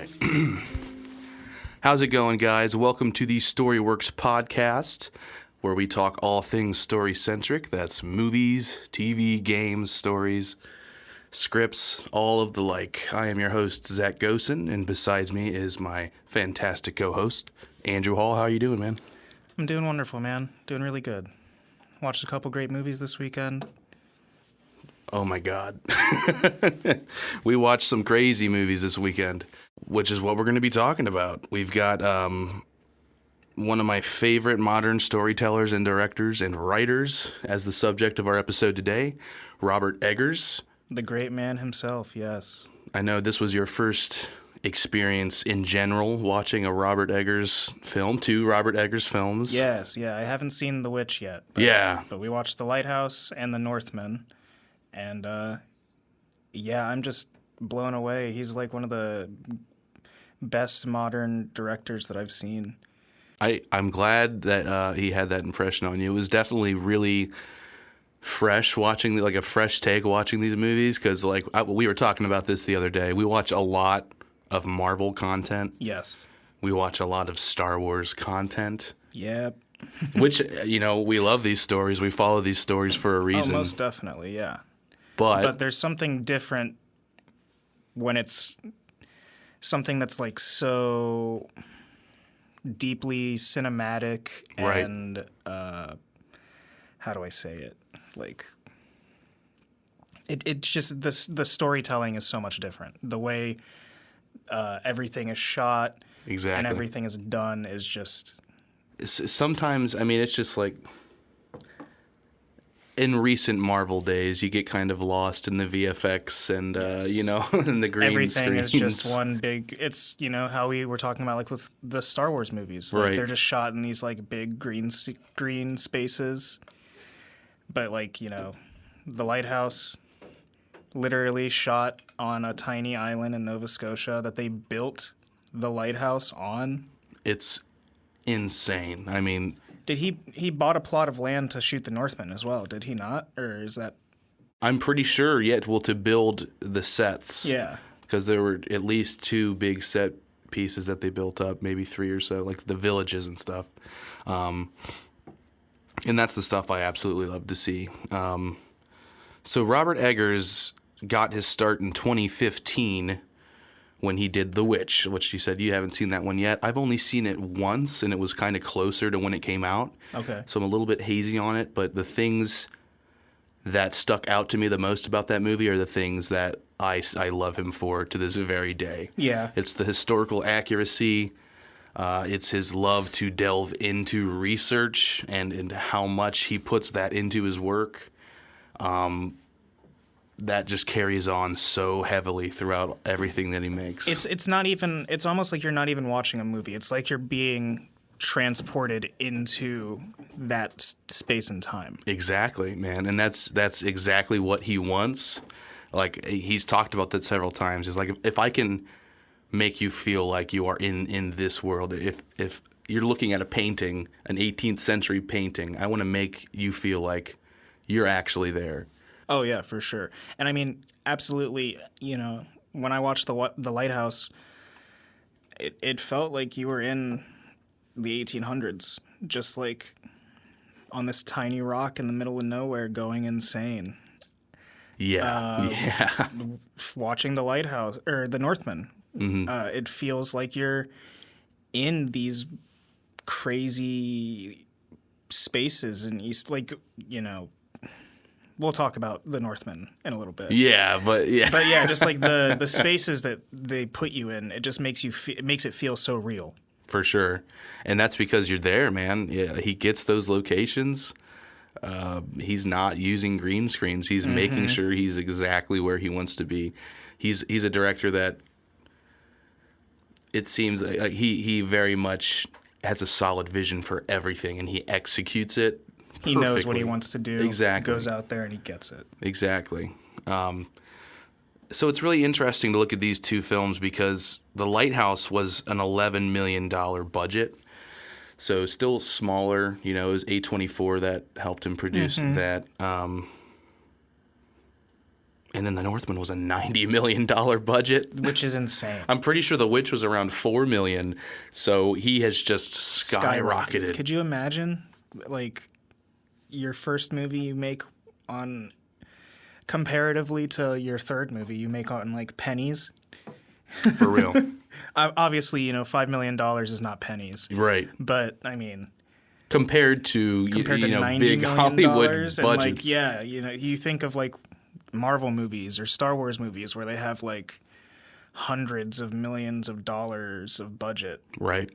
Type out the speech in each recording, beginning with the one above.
right. How's it going, guys? Welcome to the Storyworks podcast, where we talk all things story-centric. That's movies, TV, games, stories, scripts, all of the like. I am your host, Zach Gosen, and besides me is my fantastic co-host, Andrew Hall. How are you doing, man? I'm doing wonderful, man. Doing really good. Watched a couple great movies this weekend. Oh my God. We watched some crazy movies this weekend, which is what we're going to be talking about. We've got one of my favorite modern storytellers and directors and writers as the subject of our episode today, Robert Eggers. The great man himself, yes. I know this was your first experience in general watching a Robert Eggers film, two Robert Eggers films. Yes, yeah. I haven't seen The Witch yet. But we watched The Lighthouse and The Northman. And, I'm just blown away. He's like one of the best modern directors that I've seen. I'm glad that he had that impression on you. It was definitely really fresh watching, like a fresh take watching these movies, because we were talking about this the other day. We watch a lot of Marvel content. Yes. We watch a lot of Star Wars content. Yep. Which, we love these stories. We follow these stories for a reason. Oh, most definitely, yeah. But there's something different when it's something that's like so deeply cinematic and how do I say it? Like it's just the storytelling is so much different. The way everything is shot and everything is done is just sometimes, it's just like in recent Marvel days, you get kind of lost in the VFX and, and the green everything screens. Is just one big, it's, how we were talking about, like, with the Star Wars movies. Like, they're just shot in these, like, big green spaces. But, like, The Lighthouse, literally shot on a tiny island in Nova Scotia that they built the lighthouse on. It's insane. Did he bought a plot of land to shoot the Northman as well, did he not? Or is that... I'm pretty sure, to build the sets. Yeah. Because there were at least two big set pieces that they built up, maybe three or so, like the villages and stuff. And that's the stuff I absolutely love to see. So Robert Eggers got his start in 2015 when he did The Witch, which you said you haven't seen that one yet. I've only seen it once, and it was kind of closer to when it came out. Okay. So I'm a little bit hazy on it, but the things that stuck out to me the most about that movie are the things that I love him for to this very day. Yeah. It's the historical accuracy. It's his love to delve into research and how much he puts that into his work. That just carries on so heavily throughout everything that he makes. It's not even, it's almost like you're not even watching a movie. It's like you're being transported into that space and time. Exactly, man. And that's exactly what he wants. Like, he's talked about that several times. It's like, if I can make you feel like you are in this world, if you're looking at a painting, an 18th century painting, I want to make you feel like you're actually there. Oh, yeah, for sure. And absolutely, when I watched The Lighthouse, it felt like you were in the 1800s, just like on this tiny rock in the middle of nowhere going insane. Yeah. Watching The Lighthouse, or The Northman, it feels like you're in these crazy spaces in East, we'll talk about The Northman in a little bit. But just like the spaces that they put you in, it just makes it makes it feel so real. For sure. And that's because you're there, man. Yeah, he gets those locations. He's not using green screens. He's making sure he's exactly where he wants to be. He's a director that it seems like he very much has a solid vision for everything, and he executes it perfectly. He knows what he wants to do. Exactly. Goes out there and he gets it. Exactly. So it's really interesting to look at these two films because The Lighthouse was an $11 million budget. So still smaller, it was A24 that helped him produce that. And then The Northman was a $90 million budget. Which is insane. I'm pretty sure The Witch was around $4 million. So he has just skyrocketed. Could you imagine, like, your first movie you make on, comparatively to your third movie you make on, like, pennies? For real. Obviously, $5 million is not pennies. Right. But, I mean... Compared to $90 big million Hollywood and, budgets. you think of, like, Marvel movies or Star Wars movies where they have, like, hundreds of millions of dollars of budget. Right.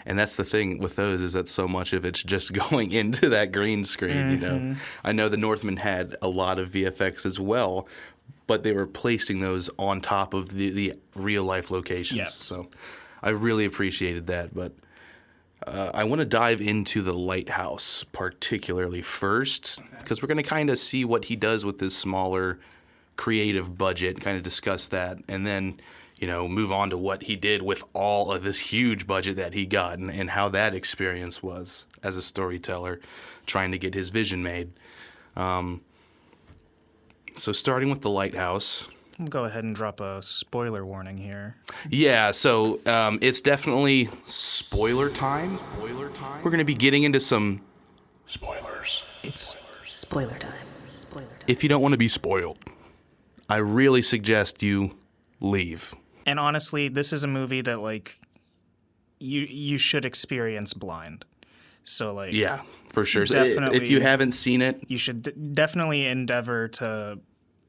And that's the thing with those, is that so much of it's just going into that green screen, I know The Northman had a lot of VFX as well, but they were placing those on top of the real life locations. Yes. So I really appreciated that. But I want to dive into the Lighthouse particularly first, because we're going to kind of see what he does with this smaller creative budget, kind of discuss that, and then move on to what he did with all of this huge budget that he got, and how that experience was as a storyteller trying to get his vision made. So starting with the Lighthouse. I'll go ahead and drop a spoiler warning here. Yeah, so it's definitely spoiler time. We're going to be getting into some spoilers. It's spoiler time. Spoiler time. If you don't want to be spoiled, I really suggest you leave. And honestly, this is a movie that, like, you should experience blind. So, like... Yeah, for sure. Definitely, if you haven't seen it... You should definitely endeavor to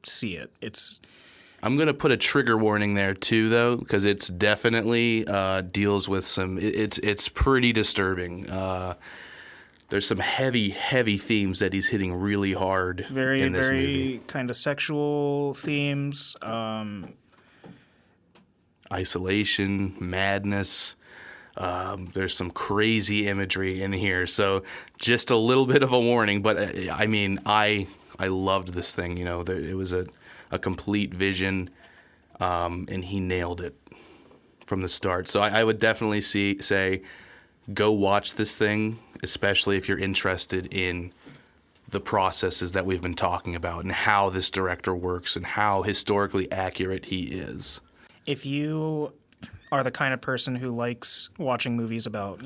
see it. I'm going to put a trigger warning there, too, though, because it's definitely deals with some... It's pretty disturbing. There's some heavy, heavy themes that he's hitting really hard in this movie. Very kind of sexual themes. Isolation, madness. There's some crazy imagery in here. So just a little bit of a warning. But, I mean, I loved this thing. It was a complete vision, and he nailed it from the start. So I would definitely say go watch this thing, especially if you're interested in the processes that we've been talking about and how this director works and how historically accurate he is. If you are the kind of person who likes watching movies about,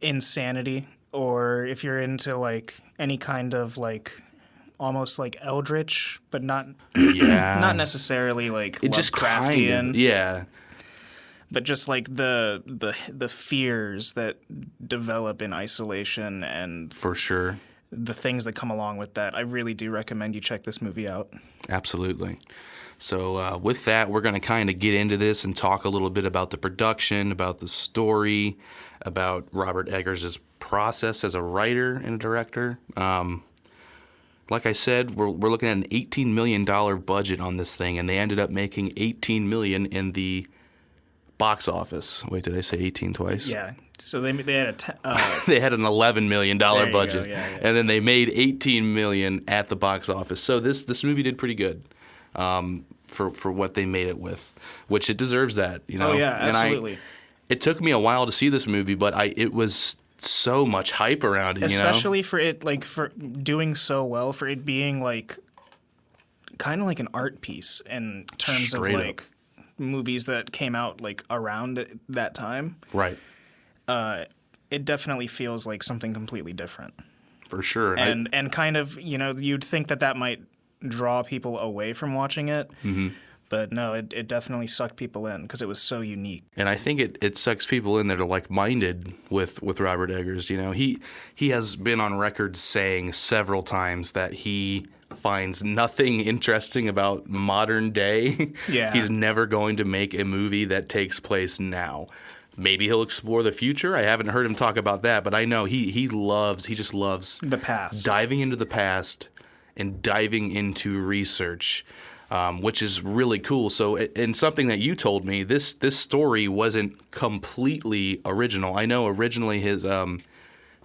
insanity, or if you're into, like, any kind of, like, almost like eldritch, but not not necessarily like it just Lovecraftian, yeah, but just like the fears that develop in isolation and for sure the things that come along with that. I really do recommend you check this movie out. Absolutely. So with that, we're going to kind of get into this and talk a little bit about the production, about the story, about Robert Eggers' process as a writer and a director. Like I said, we're looking at an $18 million budget on this thing, and they ended up making $18 million in the box office. Wait, did I say 18 twice? Yeah. So they had they had an $11 million budget, yeah. and then they made $18 million at the box office. So this movie did pretty good for what they made it with, which it deserves that. Oh yeah, absolutely. It took me a while to see this movie, but it was so much hype around it, especially for it, like, for doing so well, for it being like kind of like an art piece in terms Straight of like up. Movies that came out like around that time. Right. It definitely feels like something completely different. For sure. And kind of, you'd think that might draw people away from watching it. Mm-hmm. But no, it definitely sucked people in because it was so unique. And I think it sucks people in that are like-minded with Robert Eggers. He has been on record saying several times that he finds nothing interesting about modern day. Yeah. He's never going to make a movie that takes place now. Maybe he'll explore the future. I haven't heard him talk about that, but I know he just loves The past. diving into the past and diving into research. Which is really cool. So, and something that you told me, this story wasn't completely original. I know originally his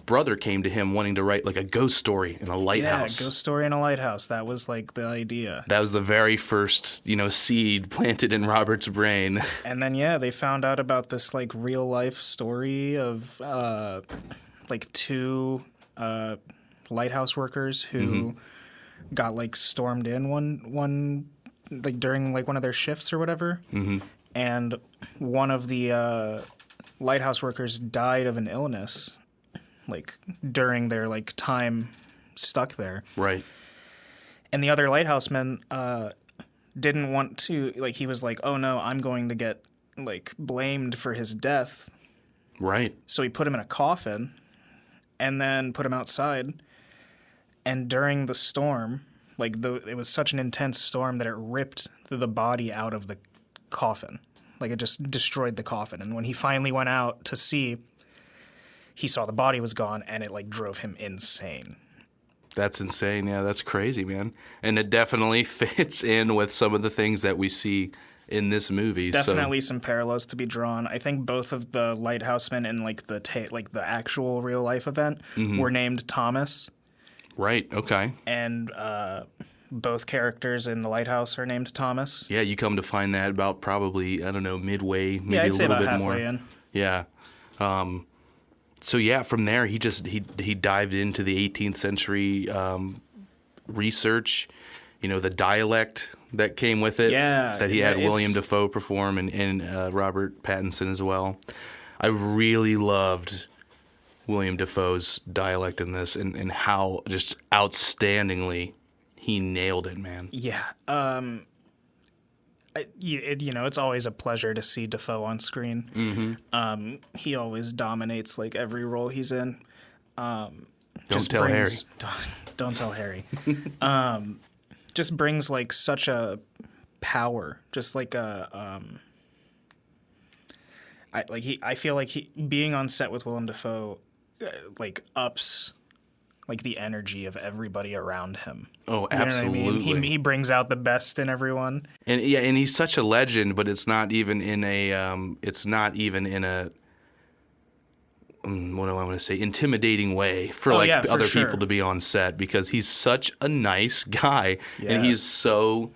brother came to him wanting to write like a ghost story in a lighthouse. Yeah, ghost story in a lighthouse. That was like the idea. That was the very first, seed planted in Robert's brain. And then, they found out about this like real life story of like two lighthouse workers who got like stormed in one like during like one of their shifts or whatever, and one of the lighthouse workers died of an illness, like during their like time stuck there. Right. And the other lighthouse men didn't want to, like, he was like, oh no, I'm going to get like blamed for his death. Right. So he put him in a coffin and then put him outside. And during the storm, like it was such an intense storm that it ripped the body out of the coffin. Like it just destroyed the coffin. And when he finally went out to see, he saw the body was gone, and it like drove him insane. That's insane. Yeah, that's crazy, man. And it definitely fits in with some of the things that we see in this movie. Definitely some parallels to be drawn. I think both of the lighthouse men in like the actual real life event were named Thomas. Right. Okay. And both characters in the lighthouse are named Thomas. Yeah, you come to find that about probably, I don't know, midway, maybe I'd a say little about bit halfway more. in. Yeah. So yeah, from there he dived into the 18th century research, the dialect that came with it. Yeah, that he had William Dafoe perform and Robert Pattinson as well. I really loved William Dafoe's dialect in this and how just outstandingly he nailed it, man. Yeah. It's always a pleasure to see Dafoe on screen. He always dominates like every role he's in. Don't tell Harry. Don't tell Harry. Just brings like such a power, just like a. I feel like being on set with Willem Dafoe, like ups, like the energy of everybody around him. Oh, You know what I absolutely. mean? He brings out the best in everyone. And yeah, and he's such a legend, but it's not even in a what do I want to say, intimidating way for other sure. people to be on set, because he's such a nice guy Yeah. and he's so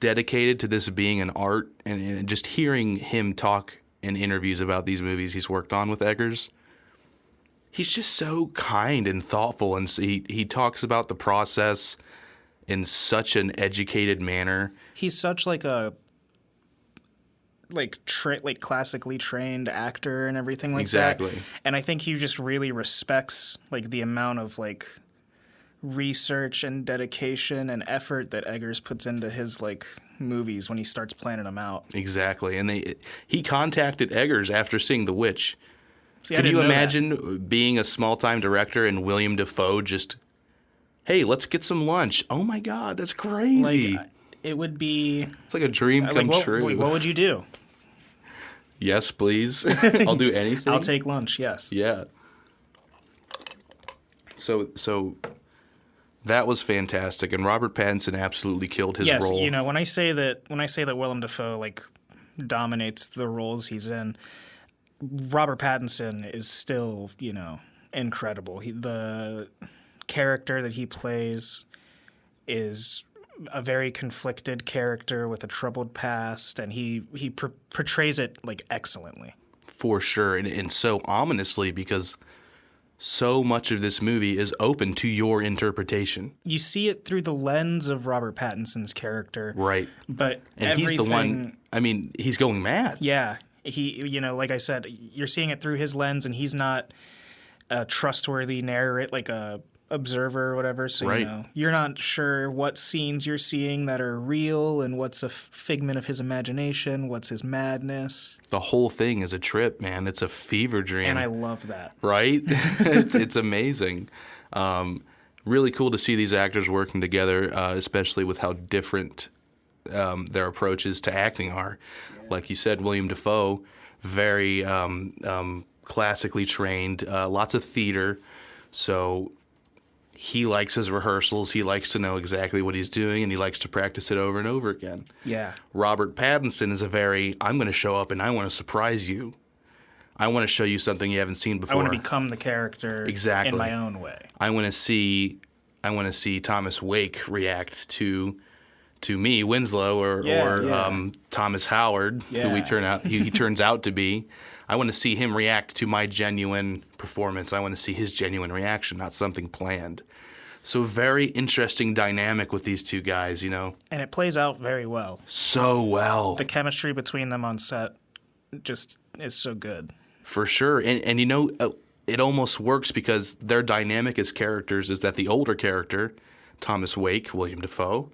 dedicated to this being an art, and just hearing him talk in interviews about these movies he's worked on with Eggers. He's just so kind and thoughtful, and he talks about the process in such an educated manner. He's such like a classically trained actor and everything like that. Exactly. And I think he just really respects like the amount of like research and dedication and effort that Eggers puts into his like movies when he starts planning them out. Exactly. And he contacted Eggers after seeing The Witch. See, Can you imagine being a small-time director and William Dafoe just, hey, let's get some lunch? Oh my God, that's crazy. Like, it would be It's like a dream come true. What would you do? Yes, please. I'll do anything. I'll take lunch. Yes. Yeah. So that was fantastic, and Robert Pattinson absolutely killed his role. Yes, when I say that Willem Dafoe like dominates the roles he's in, Robert Pattinson is still, incredible. The character that he plays is a very conflicted character with a troubled past, and he portrays it like excellently. For sure, and so ominously, because so much of this movie is open to your interpretation. You see it through the lens of Robert Pattinson's character. Right. But and he's the one, he's going mad. Yeah. He, like I said, you're seeing it through his lens, and he's not a trustworthy narrator, like a observer or whatever. So, right. You're not sure what scenes you're seeing that are real and what's a figment of his imagination, what's his madness. The whole thing is a trip, man. It's a fever dream. And I love that. Right? it's amazing. Really cool to see these actors working together, especially with how different their approaches to acting are. Yeah. Like you said, William Dafoe, very classically trained, lots of theater. So he likes his rehearsals. He likes to know exactly what he's doing, and he likes to practice it over and over again. Yeah. Robert Pattinson is I'm going to show up and I want to surprise you. I want to show you something you haven't seen before. I want to become the character in my own way. I want to see Thomas Wake react to me, Winslow, or Thomas Howard, who he turns out to be. I want to see him react to my genuine performance. I want to see his genuine reaction, not something planned. So very interesting dynamic with these two guys, you know. And it plays out very well. So well. The chemistry between them on set just is so good. For sure. And you know, it almost works because their dynamic as characters is that the older character, Thomas Wake, William Dafoe,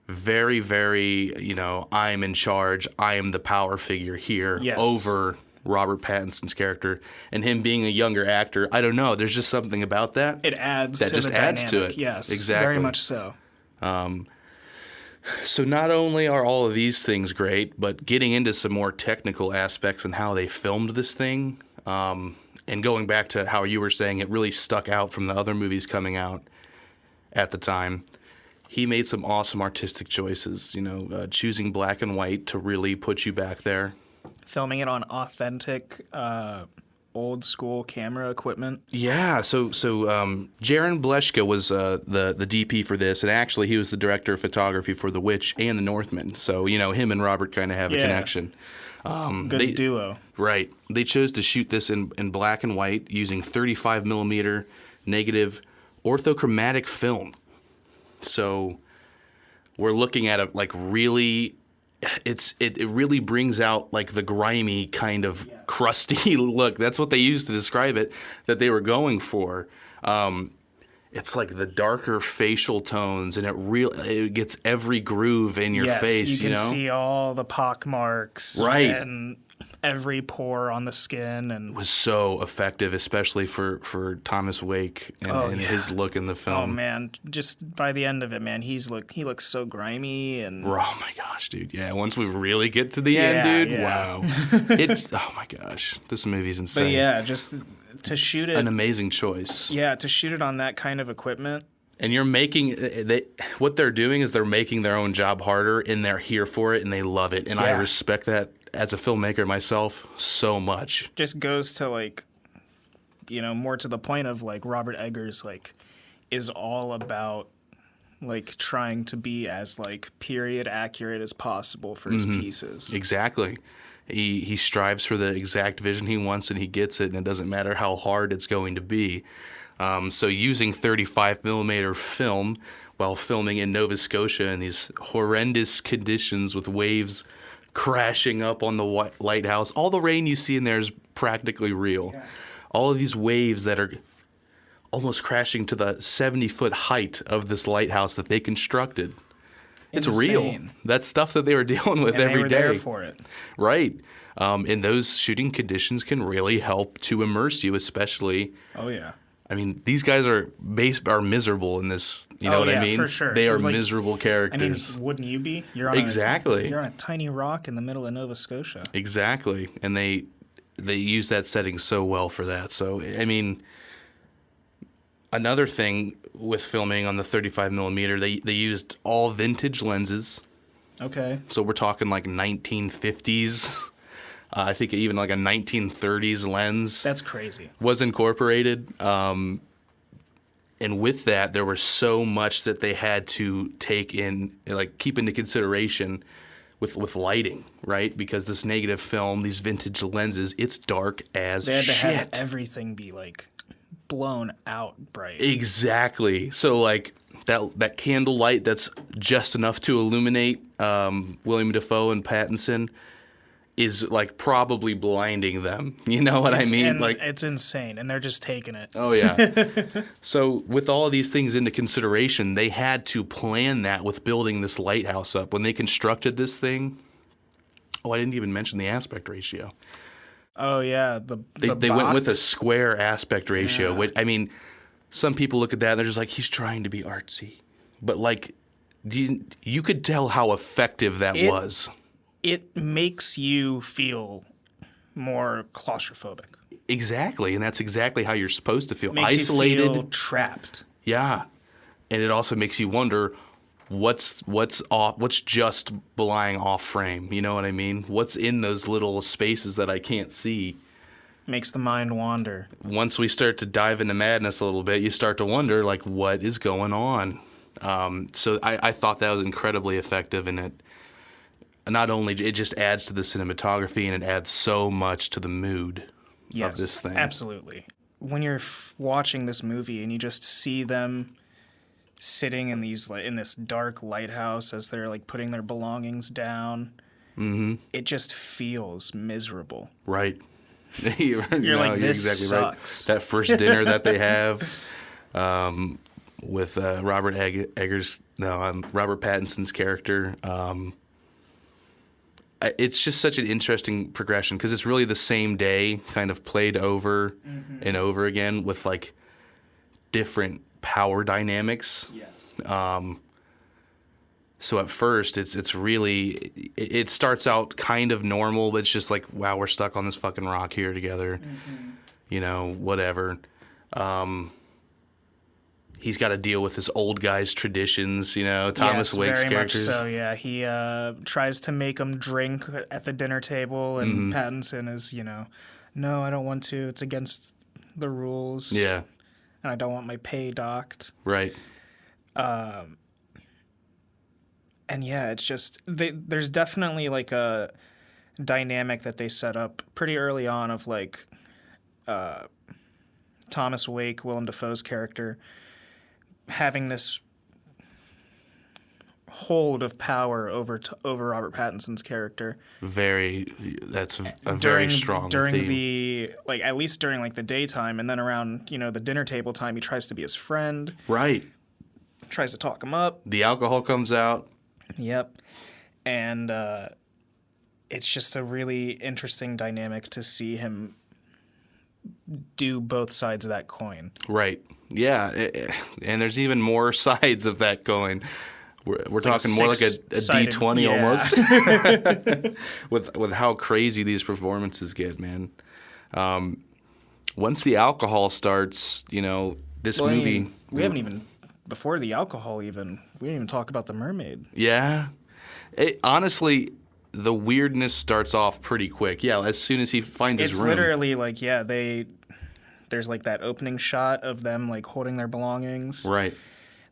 very, very, you know, I'm in charge, I am the power figure here over Robert Pattinson's character, and him being a younger actor, I don't know. There's just something about that. It adds that to just the adds dynamic. to it. Yes, exactly. very much so. So not only are all of these things great, but getting into some more technical aspects and how they filmed this thing, and going back to how you were saying it really stuck out from the other movies coming out at the time. He made some awesome artistic choices, you know, choosing black and white to really put you back there. Filming it on authentic, old school camera equipment. Yeah, so Jaron Bleshka was the DP for this, and actually he was the director of photography for The Witch and The Northman. So, you know, him and Robert kind of have a connection. Good duo. Right. They chose to shoot this in black and white using 35 millimeter negative orthochromatic film. So we're looking at really, it really brings out like the grimy kind of crusty look. That's what they used to describe it that they were going for. It's like the darker facial tones, and it gets every groove in your face. You can know? see all the pock marks, right, and every pore on the skin, and it was so effective, especially for Thomas Wake and his look in the film. Oh man, just by the end of it, man, he looks so grimy and. Oh my gosh, dude! Yeah, once we really get to the end, dude, wow, it's oh my gosh, this movie's insane. But yeah, just to shoot it, an amazing choice. Yeah, to shoot it on that kind of equipment. And you're what they're doing is they're making their own job harder, and they're here for it, and they love it, and I respect that as a filmmaker myself so much. Just goes to like, you know, more to the point of like Robert Eggers like is all about like trying to be as like period accurate as possible for his pieces. Exactly. He strives for the exact vision he wants, and he gets it, and it doesn't matter how hard it's going to be. So using 35 millimeter film while filming in Nova Scotia in these horrendous conditions with waves crashing up on the lighthouse. All the rain you see in there is practically real. Yeah. All of these waves that are almost crashing to the 70-foot height of this lighthouse that they constructed. It's real. That's stuff that they were dealing with every day. They were there for it. Right. And those shooting conditions can really help to immerse you, especially. Oh, yeah. I mean, these guys are miserable in this. You know what I mean? For sure. They are like, miserable characters. I mean, wouldn't you be? You're on you're on a tiny rock in the middle of Nova Scotia. Exactly, and they use that setting so well for that. So, I mean, another thing with filming on the 35 millimeter, they used all vintage lenses. Okay. So we're talking like 1950s. I think even like a 1930s lens. That's crazy. Was incorporated. And with that, there was so much that they had to take in, like keep into consideration with lighting, right? Because this negative film, these vintage lenses, it's dark as shit. They had to have everything be like blown out bright. Exactly. So like that candle light that's just enough to illuminate William Dafoe and Pattinson is like probably blinding them. You know what I mean? Like it's insane, and they're just taking it. Oh yeah. So with all of these things into consideration, they had to plan that with building this lighthouse up. When they constructed this thing, I didn't even mention the aspect ratio. Oh yeah, they went with a square aspect ratio. Which, I mean, some people look at that and they're just like, he's trying to be artsy, but like, you could tell how effective that was. It makes you feel more claustrophobic. Exactly, and that's exactly how you're supposed to feel. Makes isolated, you feel trapped. Yeah, and it also makes you wonder what's just lying off frame. You know what I mean? What's in those little spaces that I can't see? Makes the mind wander. Once we start to dive into madness a little bit, you start to wonder like what is going on. So I thought that was incredibly effective, and it not only it just adds to the cinematography, and it adds so much to the mood of this thing. Absolutely. When you're watching this movie and you just see them sitting in this dark lighthouse as they're like putting their belongings down. Mm-hmm. It just feels miserable. Right. You're like, this exactly sucks. right. That first dinner that they have with Robert Pattinson's character. It's just such an interesting progression because it's really the same day kind of played over and over again with like different power dynamics. Yes. So at first it's really it starts out kind of normal, but it's just like, wow, we're stuck on this fucking rock here together. You know, whatever. He's got to deal with his old guy's traditions, you know, Thomas Wake's very characters. Much so, yeah. He tries to make him drink at the dinner table, and Pattinson is, no, I don't want to. It's against the rules. Yeah. And I don't want my pay docked. Right. And yeah, it's just, there's definitely like a dynamic that they set up pretty early on of like Thomas Wake, Willem Dafoe's character, having this hold of power over Robert Pattinson's character. That's a very strong during theme. the like at least during like the daytime, and then around the dinner table time, he tries to be his friend. Right. Tries to talk him up. The alcohol comes out. Yep. And it's just a really interesting dynamic to see him do both sides of that coin. Right. Yeah. And there's even more sides of that coin. We're talking more like a D20 almost with how crazy these performances get, man. Once the alcohol starts, this movie... we haven't even... Before the alcohol even, we didn't even talk about the mermaid. Yeah. Honestly, the weirdness starts off pretty quick. Yeah, as soon as he finds his room. It's literally like, there's like that opening shot of them like holding their belongings. Right.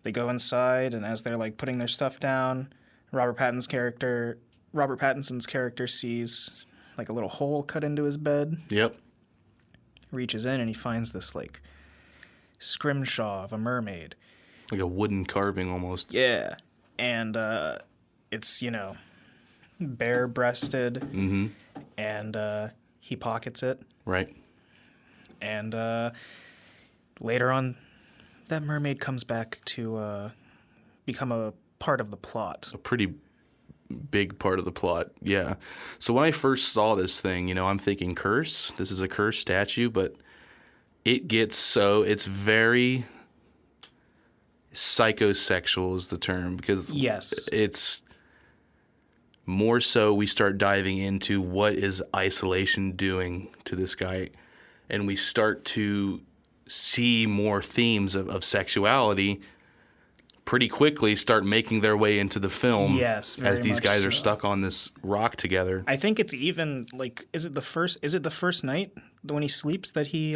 They go inside, and as they're like putting their stuff down, Robert Pattinson's character sees like a little hole cut into his bed. Yep. Reaches in and he finds this like scrimshaw of a mermaid. Like a wooden carving almost. Yeah. And it's, bare-breasted. Mm-hmm. And he pockets it. Right. And later on, that mermaid comes back to become a part of the plot. A pretty big part of the plot, yeah. So when I first saw this thing, I'm thinking curse. This is a curse statue, but it's very... psychosexual is the term, because yes, it's more so we start diving into what is isolation doing to this guy, and we start to see more themes of sexuality pretty quickly start making their way into the film. Yes, as these guys so. Are stuck on this rock together. I think it's even like is it the first night when he sleeps that he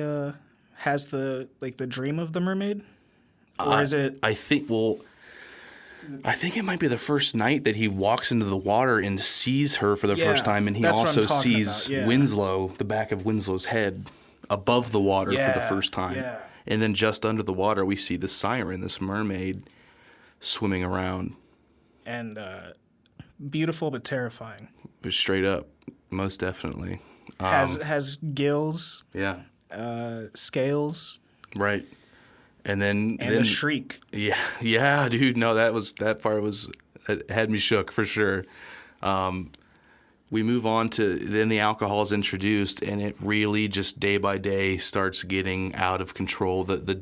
has the dream of the mermaid? Or is it? I think it might be the first night that he walks into the water and sees her for the first time, and he also sees Winslow, the back of Winslow's head, above the water for the first time. Yeah. And then just under the water, we see the siren, this mermaid, swimming around. And beautiful but terrifying. But straight up, most definitely. Has gills. Yeah. Scales. Right. And then a shriek. Yeah, dude. No, that part it had me shook for sure. We move on to then the alcohol is introduced, and it really just day by day starts getting out of control. The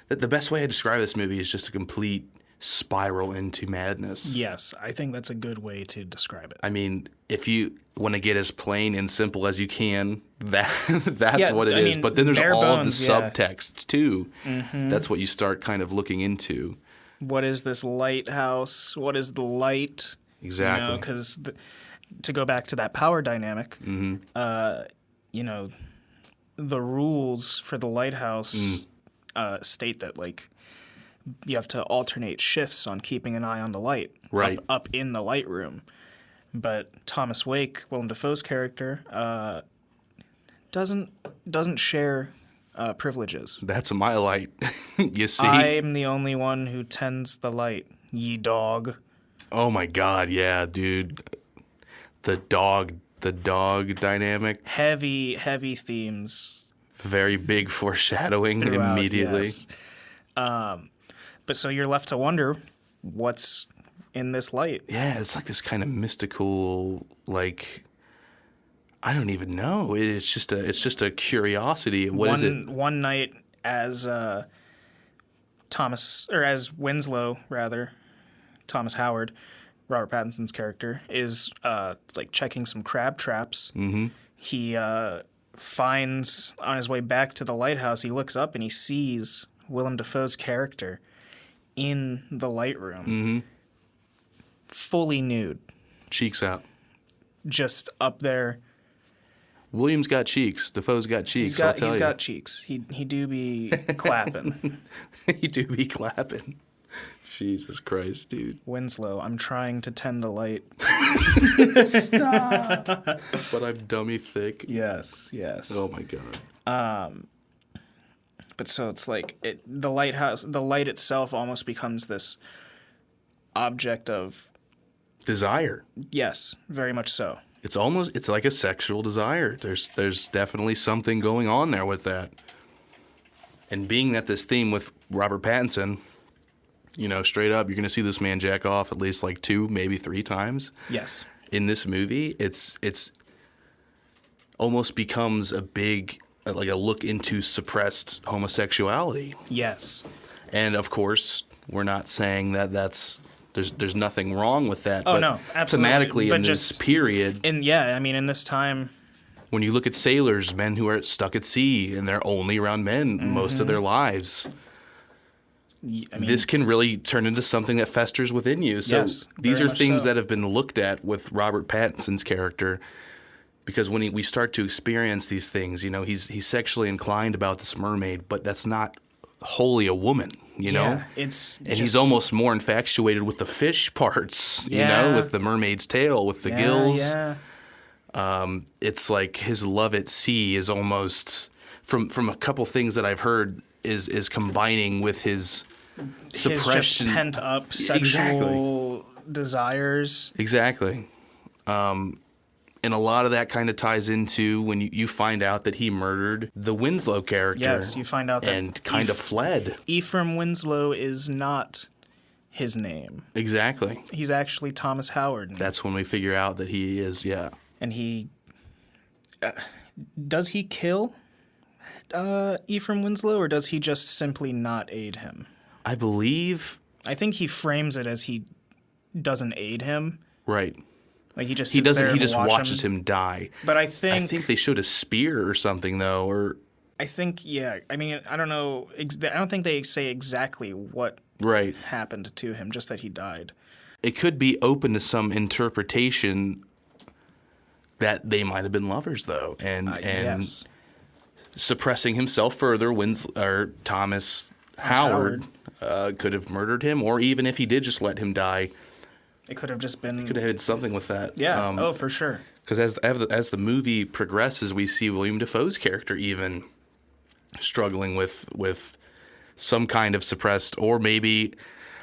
best way I describe this movie is just a complete spiral into madness. Yes, I think that's a good way to describe it. I mean, if you want to get as plain and simple as you can, that's what it is. But then there's all of the subtext too. Mm-hmm. That's what you start kind of looking into. What is this lighthouse? What is the light? Exactly. Because to go back to that power dynamic, the rules for the lighthouse state that like you have to alternate shifts on keeping an eye on the light up in the light room. But Thomas Wake, Willem Dafoe's character, doesn't share privileges. That's my light. You see? I'm the only one who tends the light, ye dog. Oh my God, yeah, dude. The dog dynamic. Heavy themes. Very big foreshadowing Throughout, immediately. yes. But so you're left to wonder what's in this light. Yeah, it's like this kind of mystical, like, I don't even know. It's just a curiosity. What is it? One night as as Winslow, rather, Thomas Howard, Robert Pattinson's character, is like checking some crab traps. Mm-hmm. He finds, on his way back to the lighthouse, he looks up and he sees Willem Dafoe's character in the light room, fully nude, Cheeks out. just up there. William's got cheeks. Defoe's got cheeks. I'll tell He's you. got cheeks. He do be clapping. He do be clapping. Jesus Christ, dude. Winslow, I'm trying to tend the light. But I'm dummy thick. Yes. Oh my God. But so it's like the lighthouse, the light itself almost becomes this object of, Desire. yes, very much so. It's like a sexual desire. There's definitely something going on there with that. And being that this theme with Robert Pattinson, straight up, you're going to see this man jack off at least like 2, maybe 3 times. Yes. In this movie, it's almost becomes a big, like a look into suppressed homosexuality. Yes. And of course, we're not saying that there's nothing wrong with that. Oh, but no, absolutely. Thematically, But in this just- period, And yeah, I mean, in this time, when you look at sailors, men who are stuck at sea and they're only around men most of their lives, I mean, this can really turn into something that festers within you. So Yes, these very are much things so. that have been looked at with Robert Pattinson's character, because when we start to experience these things, he's sexually inclined about this mermaid, but that's not wholly a woman, yeah, it's And he's almost more infatuated with the fish parts, Yeah. with the mermaid's tail, with the gills. Yeah. It's like his love at sea is almost, from a couple things that I've heard, is combining with his suppression. His just pent up sexual desires. Exactly. And a lot of that kind of ties into when you find out that he murdered the Winslow character. Yes, you find out that and kind of fled. Ephraim Winslow is not his name. Exactly. He's actually Thomas Howard. That's when we figure out that he is, yeah. And he... does he kill Ephraim Winslow, or does he just simply not aid him? I believe... I think he frames it as he doesn't aid him. Right. Like he just He sits doesn't. there He and just watch watches him die. But I I think think they showed a spear or something though, or I think yeah. I mean, I don't know. I don't think they say exactly what right. happened to him. Just that he died. It could be open to some interpretation that they might have been lovers though, and Yes. suppressing himself further. Thomas Howard could have murdered him, or even if he did just let him die, It could have just been. could have had something with that. Yeah. Oh, for sure. Because as the movie progresses, we see William Dafoe's character even struggling with some kind of suppressed, or maybe,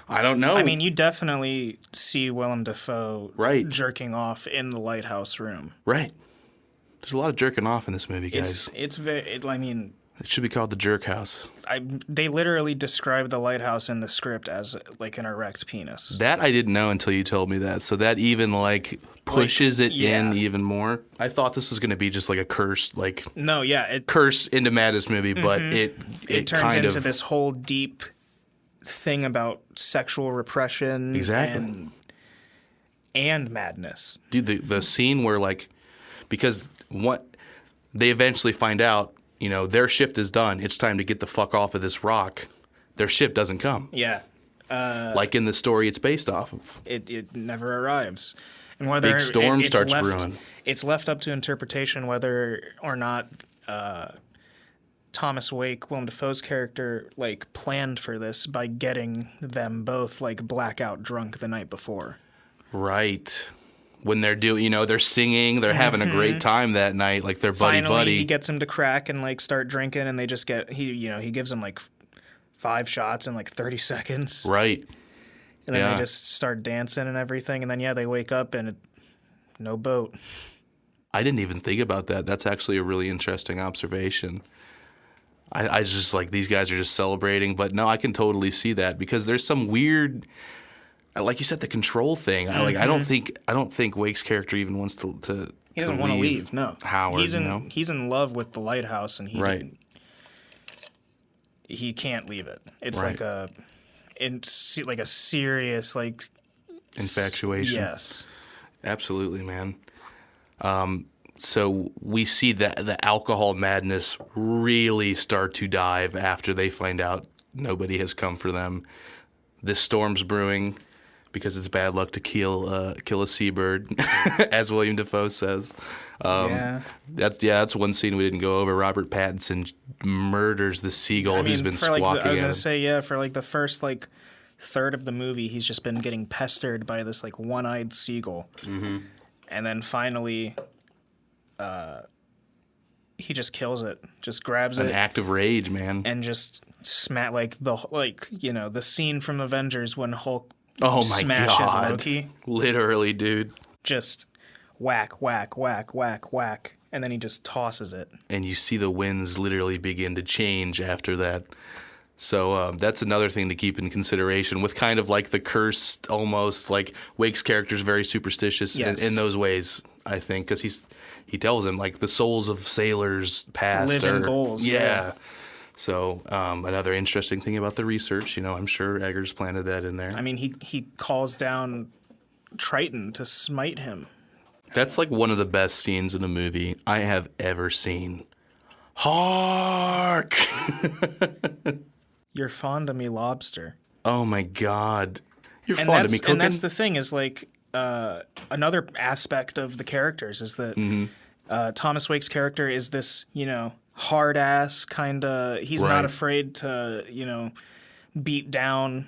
I don't know. I mean, you definitely see Willem Dafoe Right. jerking off in the lighthouse room. Right. There's a lot of jerking off in this movie, guys. It's very. I mean, It should be called the Jerk House. they literally describe the lighthouse in the script as like an erect penis. That I didn't know until you told me that. So that even pushes it yeah. in even more. I thought this was going to be just like a curse, No, yeah, it curse into Madness movie, but it turns kind into of this whole deep thing about sexual repression Exactly. and madness. Dude, the scene where because what they eventually find out, their shift is done. It's time to get the fuck off of this rock. Their ship doesn't come. Yeah. Like in the story it's based off of. It never arrives. And whether Big storm it's starts left, brewing. It's left up to interpretation whether or not Thomas Wake, Willem Dafoe's character, planned for this by getting them both blackout drunk the night before. Right. when they're they're singing, they're having a great time that night, like their buddy. Finally, he gets him to crack and like start drinking, and they just get he gives him like 5 shots in like 30 seconds. Right. And then they just start dancing and everything, and then they wake up and no boat. I didn't even think about that. That's actually a really interesting observation. I just like these guys are just celebrating, but no, I can totally see that because there's some weird, like you said, the control thing. I don't think Wake's character even wants to He doesn't want to leave. No, Howard. He's in love with the lighthouse, and he can't leave it. It's right. like a serious like infatuation. Yes, absolutely, man. So we see that the alcohol madness really start to dive after they find out nobody has come for them. This storm's brewing because it's bad luck to kill a seabird, as William Dafoe says. That's one scene we didn't go over. Robert Pattinson murders the seagull who's been squawking at him. I was gonna say, for like the first like third of the movie, he's just been getting pestered by this like one-eyed seagull, and then finally, he just kills it, just grabs it. An act of rage, man, and just the scene from Avengers when Hulk smashes Loki. Literally, dude. Just whack, whack, whack, whack, whack, and then he just tosses it. And you see the winds literally begin to change after that. So that's another thing to keep in consideration with kind of like the curse, almost like Wake's character is very superstitious in those ways, I think, because he tells him like the souls of sailors past live in goals. Yeah. So another interesting thing about the research, I'm sure Eggers planted that in there. I mean, he calls down Triton to smite him. That's like one of the best scenes in a movie I have ever seen. Hark! You're fond of me, lobster. Oh my God. You're fond of me cooking? And that's the thing is like another aspect of the characters is that Thomas Wake's character is this, hard ass kind of, he's not afraid to, beat down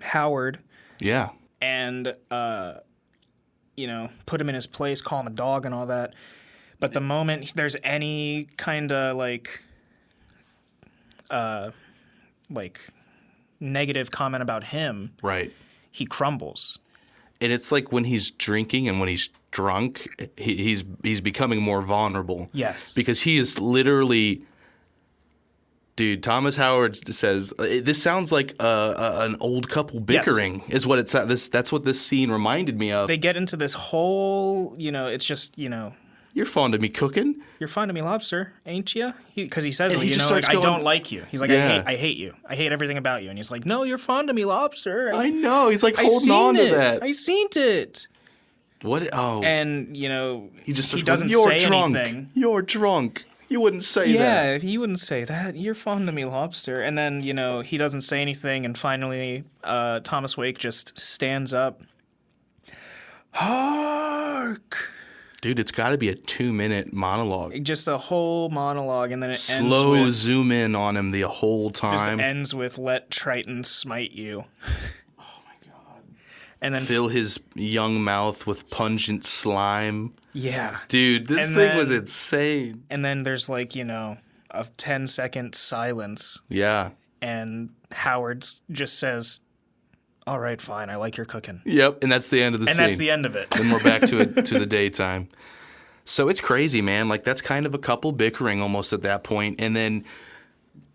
Howard. Yeah. And, put him in his place, call him a dog and all that. But the moment there's any kind of like negative comment about him, he crumbles. And it's like when he's drinking and when he's drunk, he's becoming more vulnerable. Yes. Because he is literally, dude, Thomas Howard says, this sounds like an old couple bickering, is what it's, that's what this scene reminded me of. They get into this whole, it's just, you're fond of me cooking? You're fond of me, lobster, ain't you? Because he says, I don't like you. He's like, I hate you. I hate everything about you. And he's like, no, you're fond of me, lobster. I know. He's like holding on to that. I seen it. What? Oh. And, he doesn't you're say drunk. anything. You're drunk. You wouldn't say that. Yeah, he wouldn't say that. You're fond of me, lobster. And then, he doesn't say anything. And finally, Thomas Wake just stands up. Hark! Dude, it's got to be a 2-minute monologue. Just a whole monologue, and then it ends with... Slow zoom in on him the whole time. Just ends with, let Triton smite you. Oh, my God. And then... Fill his young mouth with pungent slime. Yeah. Dude, this thing was insane. And then there's a 10-second silence. Yeah. And Howard just says... All right, fine. I like your cooking. Yep, and that's the end of the scene. And that's the end of it. Then we're back to the daytime. So it's crazy, man. Like, that's kind of a couple bickering almost at that point. And then...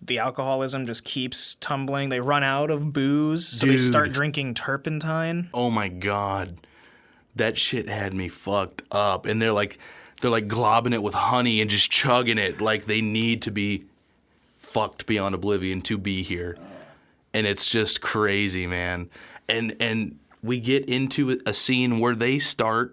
the alcoholism just keeps tumbling. They run out of booze, so they start drinking turpentine. Oh, my God. That shit had me fucked up. And they're like globbing it with honey and just chugging it like they need to be fucked beyond oblivion to be here. And it's just crazy, man. And we get into a scene where they're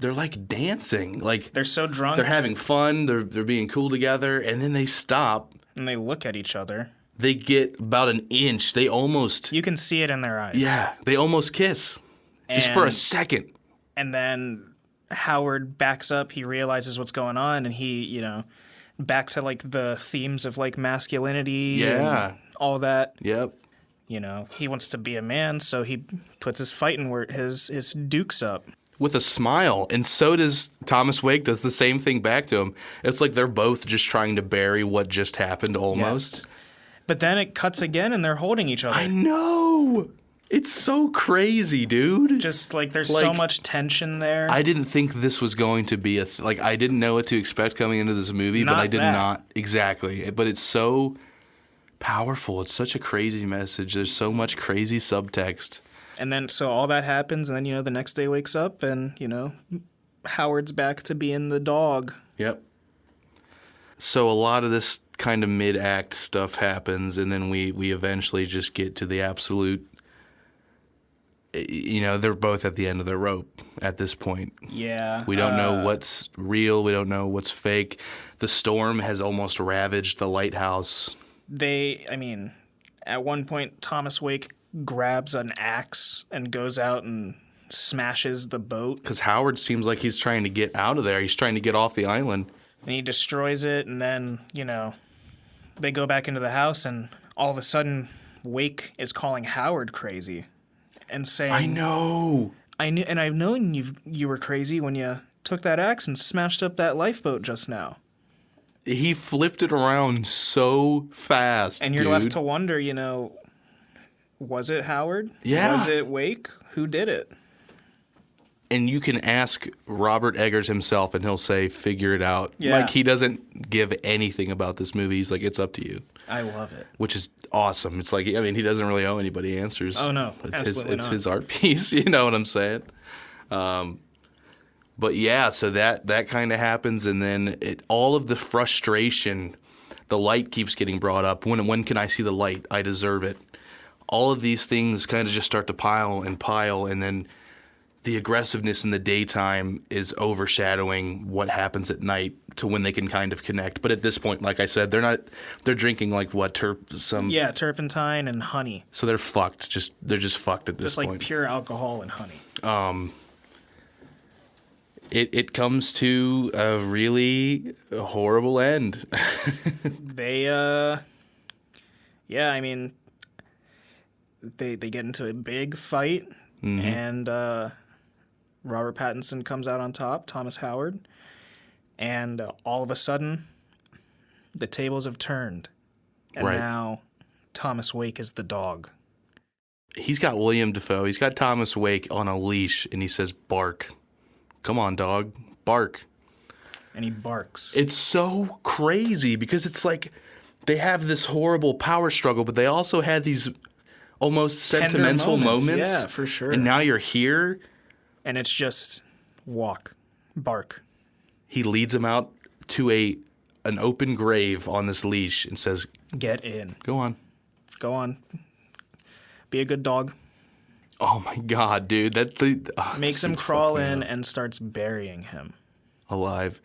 like dancing. Like they're so drunk. They're having fun. They're being cool together. And then they stop. And they look at each other. They get about an inch. They almost... You can see it in their eyes. Yeah. They almost kiss. Just for a second. And then Howard backs up. He realizes what's going on. And he, back to like the themes of like masculinity. Yeah. And all that. Yep. You know, he wants to be a man, so he puts his fighting his dukes up. With a smile, and so does Thomas Wake. Does the same thing back to him. It's like they're both just trying to bury what just happened, almost. Yes. But then it cuts again, and they're holding each other. I know. It's so crazy, dude. Just like there's so much tension there. I didn't think this was going to be I didn't know what to expect coming into this movie, but I did not exactly. But it's so powerful. It's such a crazy message. There's so much crazy subtext. And then so all that happens, and then the next day wakes up, and Howard's back to being the dog. Yep. So a lot of this kind of mid-act stuff happens, and then we eventually just get to the absolute. They're both at the end of their rope at this point. Yeah. We don't know what's real. We don't know what's fake. The storm has almost ravaged the lighthouse. At one point, Thomas Wake grabs an axe and goes out and smashes the boat. Because Howard seems like he's trying to get out of there. He's trying to get off the island. And he destroys it, and then, they go back into the house, and all of a sudden, Wake is calling Howard crazy. And saying, I know. And I've known you were crazy when you took that axe and smashed up that lifeboat just now. He flipped it around so fast, and you're left to wonder, was it Howard? Yeah. Was it Wake? Who did it? And you can ask Robert Eggers himself, and he'll say, "Figure it out." Yeah. Like, he doesn't give anything about this movie. He's like, "It's up to you." I love it. Which is awesome. It's like, he doesn't really owe anybody answers. Oh, no. Absolutely It's not. his art piece. You know what I'm saying? But yeah, so that kind of happens, and then all of the frustration, the light keeps getting brought up. When can I see the light? I deserve it. All of these things kind of just start to pile, and then the aggressiveness in the daytime is overshadowing what happens at night to when they can kind of connect. But at this point, like I said, they're drinking like what, turpentine and honey. So they're fucked. They're just fucked at this point. Just like pure alcohol and honey. It comes to a really horrible end. They get into a big fight, and Robert Pattinson comes out on top, Thomas Howard, and all of a sudden, the tables have turned, and now Thomas Wake is the dog. He's got William Dafoe. He's got Thomas Wake on a leash, and he says, "Bark. Come on, dog. Bark." And he barks. It's so crazy because it's like they have this horrible power struggle, but they also had these almost sentimental moments. Yeah, for sure. And now you're here. And it's just bark. He leads him out to an open grave on this leash and says, "Get in. Go on. Be a good dog." Oh my God, dude. Makes him crawl in and starts burying him. Alive.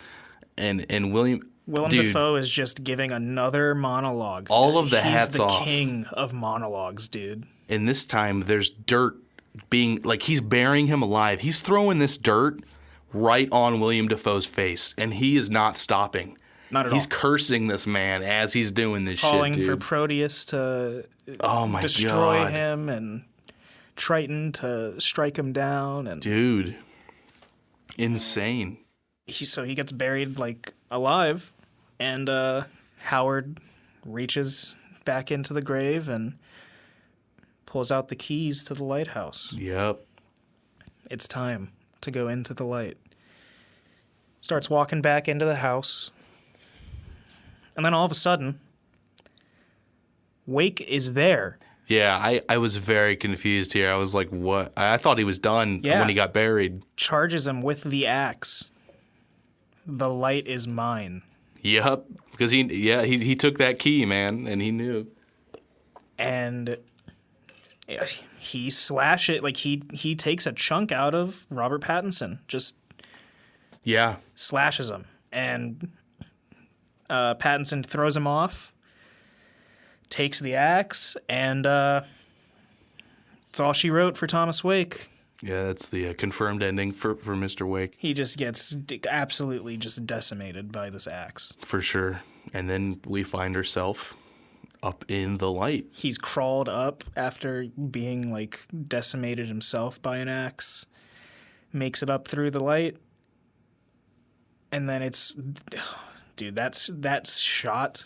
And Willem Dafoe is just giving another monologue. All of the hats off. He's the king of monologues, dude. And this time there's dirt being, like, he's burying him alive. He's throwing this dirt right on William Dafoe's face, and he is not stopping. Not at all. He's cursing this man as he's doing this Calling shit, dude. for Proteus to Oh destroy my God. him, and Triton to strike him down. And Dude. Insane. So he gets buried, like, alive, and Howard reaches back into the grave and pulls out the keys to the lighthouse. Yep. It's time to go into the light. Starts walking back into the house. And then all of a sudden, Wake is there. Yeah, I was very confused here. I was like, what? I thought he was done when he got buried. Charges him with the axe. The light is mine. Yep. Because he took that key, man, and he knew. And he he takes a chunk out of Robert Pattinson. Just slashes him. And Pattinson throws him off, takes the axe, and it's all she wrote for Thomas Wake. Yeah, that's the confirmed ending for Mr. Wake. He just gets absolutely just decimated by this axe. For sure. And then we find ourselves up in the light. He's crawled up after being like decimated himself by an axe, makes it up through the light, and then dude, that's shot.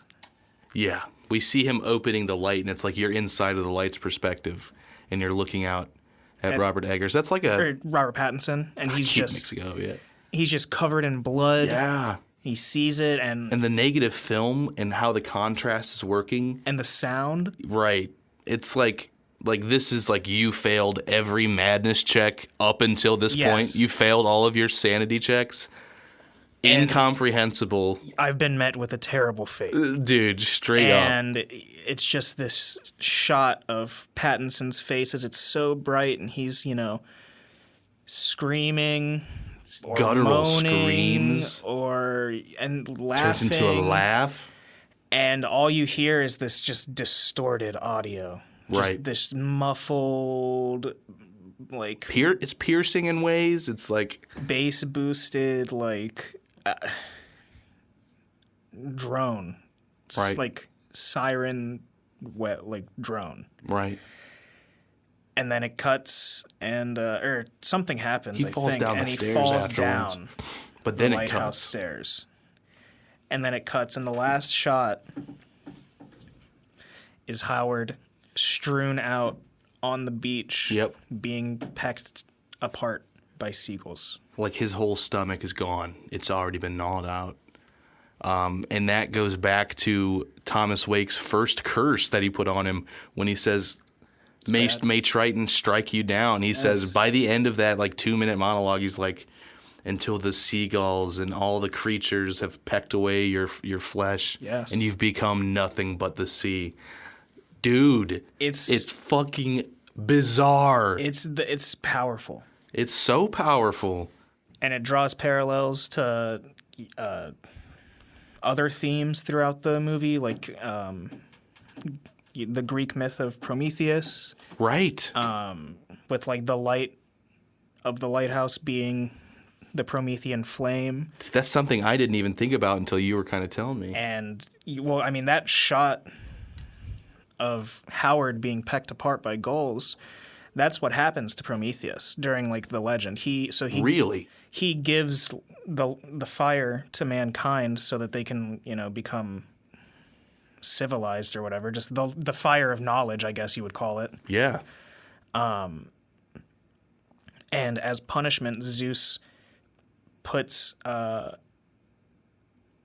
Yeah, we see him opening the light, and it's like you're inside of the light's perspective, and you're looking out at Robert Eggers. That's like or Robert Pattinson, and he's just covered in blood. Yeah. He sees it, and the negative film and how the contrast is working. And the sound. Right. It's like this is like you failed every madness check up until this point. You failed all of your sanity checks. And incomprehensible. I've been met with a terrible fate. Dude, straight up. And it's just this shot of Pattinson's face as it's so bright, and he's, screaming or guttural moaning screams and laughing. Turns into a laugh. And all you hear is this just distorted audio. Just this muffled, like... It's piercing in ways. It's like... bass boosted, like... drone. Right. Like siren, like drone. Right. And then it cuts, and or something happens. He falls down the stairs he falls afterwards. down. But then the it lighthouse cuts. stairs. And then it cuts, and the last shot is Howard strewn out on the beach. Yep. Being pecked apart by seagulls. Like his whole stomach is gone. It's already been gnawed out. And that goes back to Thomas Wake's first curse that he put on him when he says, may Triton strike you down. He says, by the end of that 2-minute monologue, he's like, until the seagulls and all the creatures have pecked away your flesh, and you've become nothing but the sea. Dude, it's fucking bizarre. It's powerful. It's so powerful. And it draws parallels to other themes throughout the movie, like the Greek myth of Prometheus. Right. With the light of the lighthouse being the Promethean flame. That's something I didn't even think about until you were kind of telling me. And, that shot of Howard being pecked apart by gulls, that's what happens to Prometheus during the legend. Really? He gives the fire to mankind so that they can, become civilized or whatever. Just the fire of knowledge, I guess you would call it. Yeah. And as punishment, Zeus puts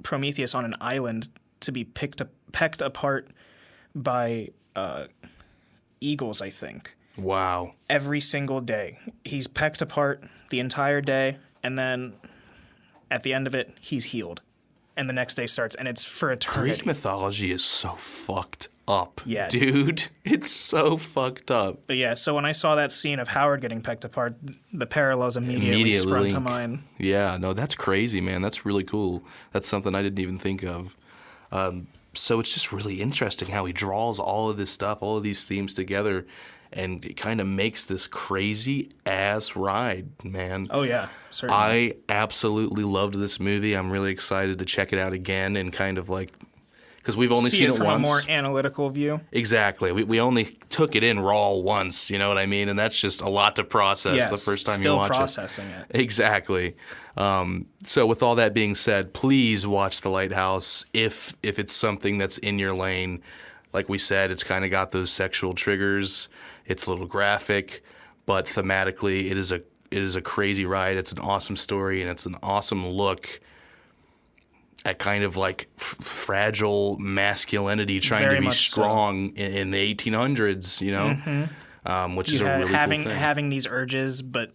Prometheus on an island to be pecked apart by eagles, I think. Wow. Every single day. He's pecked apart the entire day, and then at the end of it, he's healed. And the next day starts, and it's for eternity. Greek mythology is so fucked up. Yeah. Dude, it's so fucked up. But yeah, so when I saw that scene of Howard getting pecked apart, the parallels immediately sprung to mind. Yeah, no, that's crazy, man. That's really cool. That's something I didn't even think of. So it's just really interesting how he draws all of this stuff, all of these themes together, and it kind of makes this crazy-ass ride, man. Oh, yeah, certainly. I absolutely loved this movie. I'm really excited to check it out again and kind of because we've only seen it from once. A more analytical view. Exactly. We only took it in raw once, you know what I mean? And that's just a lot to process the first time you watch it. Still processing it. Exactly. So with all that being said, please watch The Lighthouse if it's something that's in your lane. Like we said, it's kind of got those sexual triggers. It's a little graphic, but thematically it is a crazy ride. It's an awesome story, and it's an awesome look at kind of fragile masculinity trying Very to be much strong in the 1800s, you know, which is a really cool thing. Having these urges, but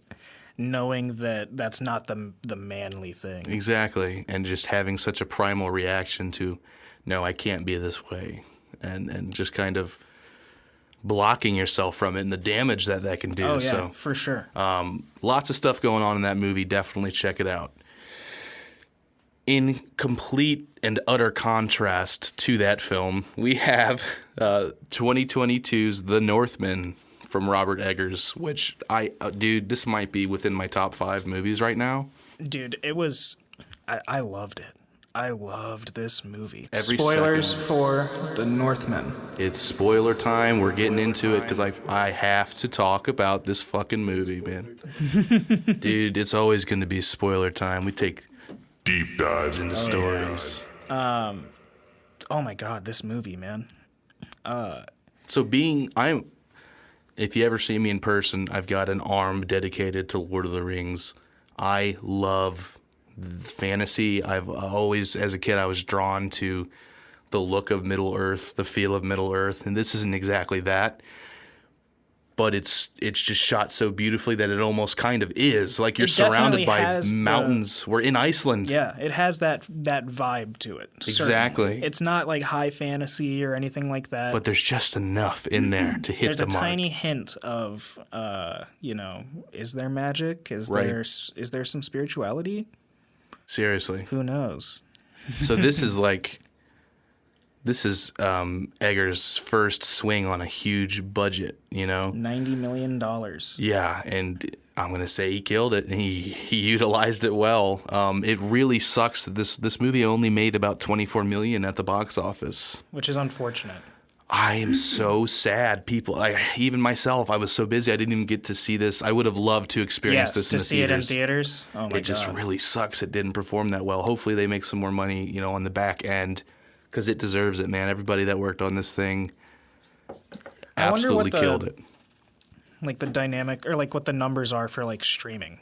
knowing that that's not the manly thing. Exactly, and just having such a primal reaction to, no, I can't be this way, and just kind of blocking yourself from it and the damage that can do. Oh, yeah, so, for sure. Lots of stuff going on in that movie. Definitely check it out. In complete and utter contrast to that film, we have 2022's The Northman from Robert Eggers, which dude, this might be within my top 5 movies right now. Dude, I loved it. I loved this movie. Every Spoilers second. for The Northman. It's spoiler time. We're getting into it because I have to talk about this fucking movie, man. Dude, it's always going to be spoiler time. We take deep dives into stories. Yeah. Oh my god, this movie, man. So if you ever see me in person, I've got an arm dedicated to Lord of the Rings. I love fantasy. I've always, as a kid, I was drawn to the look of Middle Earth, the feel of Middle Earth, and this isn't exactly that. But it's just shot so beautifully that it almost kind of is. Like you're surrounded by mountains. We're in Iceland. Yeah, it has that vibe to it. Exactly. Certainly. It's not like high fantasy or anything like that. But there's just enough in there to hit the mark. There's a tiny hint of, is there magic? Is there some spirituality? Seriously. Who knows? So this is Eggers' first swing on a huge budget, $90 million. Yeah, and I'm going to say he killed it, and he utilized it well. It really sucks that this movie only made about $24 million at the box office. Which is unfortunate. I am so sad. Even myself, I was so busy I didn't even get to see this. I would have loved to experience this in the theaters. To see it in theaters? Oh my God. It just really sucks it didn't perform that well. Hopefully they make some more money, on the back end. Because it deserves it, man. Everybody that worked on this thing absolutely killed it. Like the dynamic, or like what the numbers are for like streaming.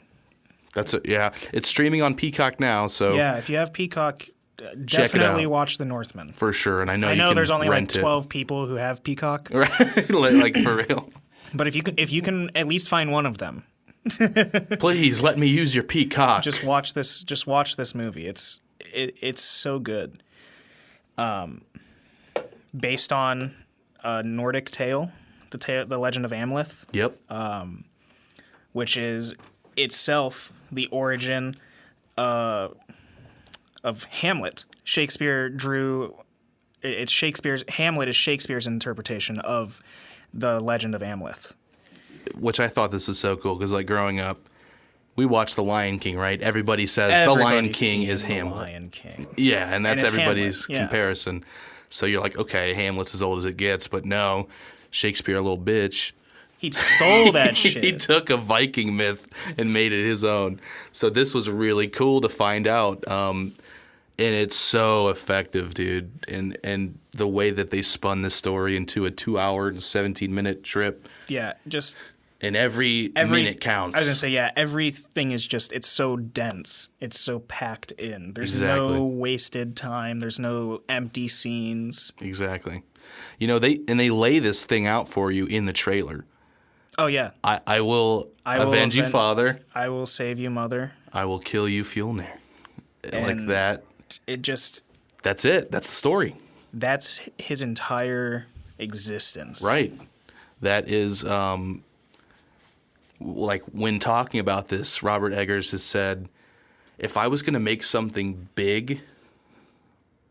That's it. Yeah, it's streaming on Peacock now. So yeah, if you have Peacock, check definitely watch The Northman for sure. And I know you can there's only like rent 12 people who have Peacock, right? Like for real. But if you can at least find one of them, please let me use your Peacock. Just watch this movie. It's so good. Based on a Nordic tale, the Legend of Amleth. Yep. Which is itself the origin of Hamlet. Hamlet is Shakespeare's interpretation of the Legend of Amleth. Which I thought this was so cool because, like, growing up, we watched The Lion King, right? Everybody says The Lion King is Hamlet. The Lion King. Yeah, and that's everybody's Hamlet, yeah. comparison. So you're like, okay, Hamlet's as old as it gets, but no, Shakespeare, a little bitch. He stole that shit. He took a Viking myth and made it his own. So this was really cool to find out. And it's so effective, dude. And the way that they spun this story into a 2-hour and 17-minute trip. Yeah, just... And every minute counts. I was going to say, yeah, everything is just, it's so dense. It's so packed in. There's Exactly. no wasted time. There's no empty scenes. Exactly. They lay this thing out for you in the trailer. Oh, yeah. I will avenge you, father. I will save you, mother. I will kill you, Fjolnir. Like that. It just... That's it. That's the story. That's his entire existence. Right. That is... like when talking about this, Robert Eggers has said, if I was going to make something big,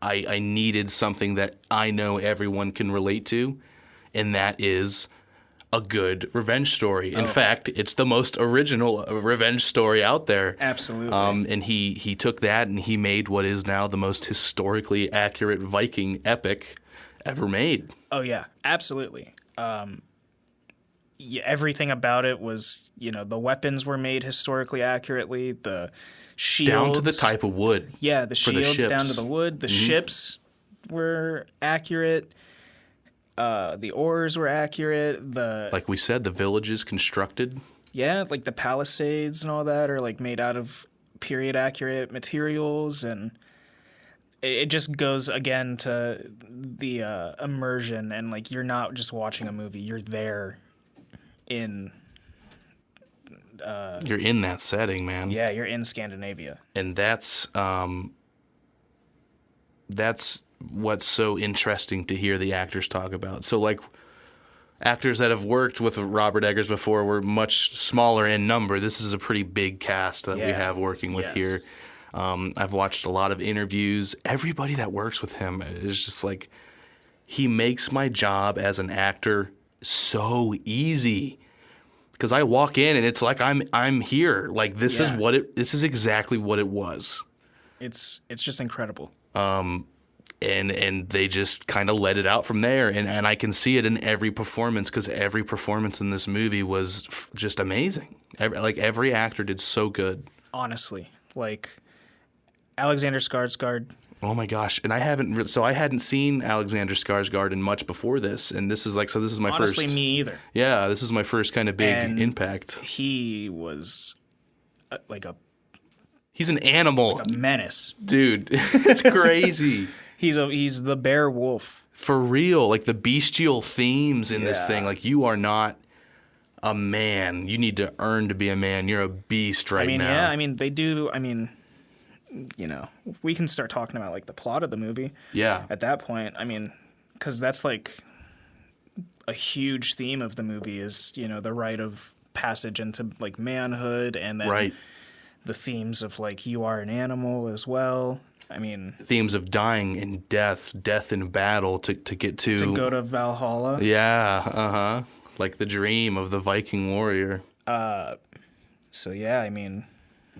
I needed something that I know everyone can relate to, and that is a good revenge story. In fact, it's the most original revenge story out there. Absolutely. And he took that and he made what is now the most historically accurate Viking epic ever made. Oh, yeah. Absolutely. Yeah, everything about it was, the weapons were made historically accurately, the shields. Down to the type of wood. Yeah, the shields ships. down to the wood. The ships were accurate. The oars were accurate. Like we said, the villages constructed. Yeah, like the palisades and all that are like made out of period accurate materials, and it just goes again to the immersion, and like you're not just watching a movie, you're there. You're in that setting, man. Yeah, you're in Scandinavia. And that's what's so interesting to hear the actors talk about. So, like, actors that have worked with Robert Eggers before were much smaller in number. This is a pretty big cast that we have working with here. I've watched a lot of interviews. Everybody that works with him is just like, he makes my job as an actor so easy. Because I walk in and it's like I'm here. Like this is exactly what it was. It's just incredible. And they just kind of let it out from there, and I can see it in every performance, because every performance in this movie was just amazing. Every actor did so good. Honestly, like Alexander Skarsgard. Oh my gosh! And I hadn't seen Alexander Skarsgard in much before this, and this is my Honestly, first. Honestly, me either. Yeah, this is my first kind of big impact. He was He's an animal, a menace, dude. It's crazy. He's the bear wolf for real. Like the bestial themes in this thing. Like, you are not a man. You need to earn to be a man. You're a beast now. Yeah. I mean, they do. I mean, you know, we can start talking about like the plot of the movie. Yeah. At that point, I mean, because that's like a huge theme of the movie is, you know, the rite of passage into like manhood, and then the themes of like you are an animal as well. I mean, themes of dying and death in battle to get to go to Valhalla. Yeah, like the dream of the Viking warrior. So yeah, I mean,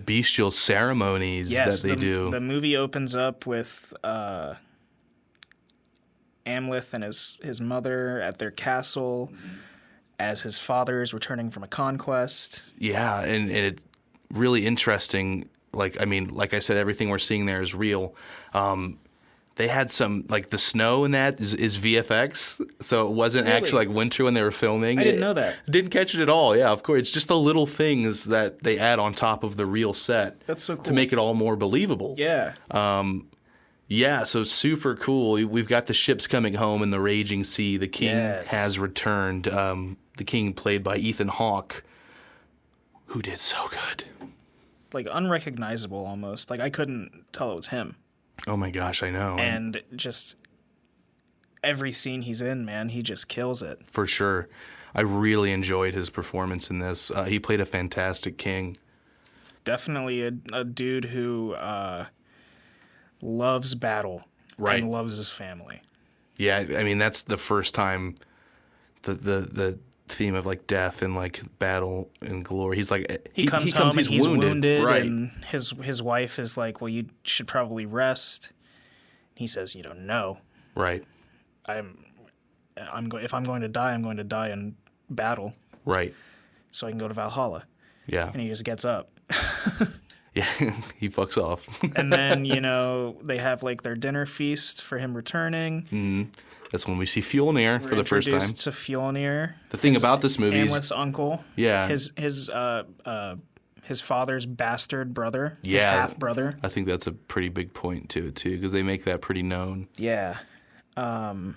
bestial ceremonies that they do. The movie opens up with Amleth and his mother at their castle as his father is returning from a conquest. Yeah, and it's really interesting. Like, I mean, like I said, everything we're seeing there is real. They had some, like, the snow in that is VFX, so it wasn't actually like winter when they were filming. I didn't know that. Didn't catch it at all. Yeah, of course. It's just the little things that they add on top of the real set. That's so cool. To make it all more believable. Yeah. Yeah, so super cool. We've got the ships coming home in the raging sea. The king has returned. The king played by Ethan Hawke, who did so good. Like unrecognizable almost. Like I couldn't tell it was him. Oh my gosh, I know. And just every scene he's in, man, he just kills it. For sure. I really enjoyed his performance in this. He played a fantastic king. Definitely a dude who loves battle and loves his family. Yeah, I mean, that's the first time the theme of like death and like battle and glory. He's like he comes home and he's wounded right. And his wife is like, well, you should probably rest. He says, you don't know. Right. If I'm going to die, I'm going to die in battle. Right. So I can go to Valhalla. Yeah. And he just gets up. Yeah, he fucks off. And then, you know, they have like their dinner feast for him returning. Mm-hmm. That's when we see Fjolnir for the first time. Introduced to Fjolnir. The thing about this movie is Amleth's uncle. Yeah. His father's bastard brother. Yeah. His half brother. I think that's a pretty big point to it too, because they make that pretty known. Yeah. Who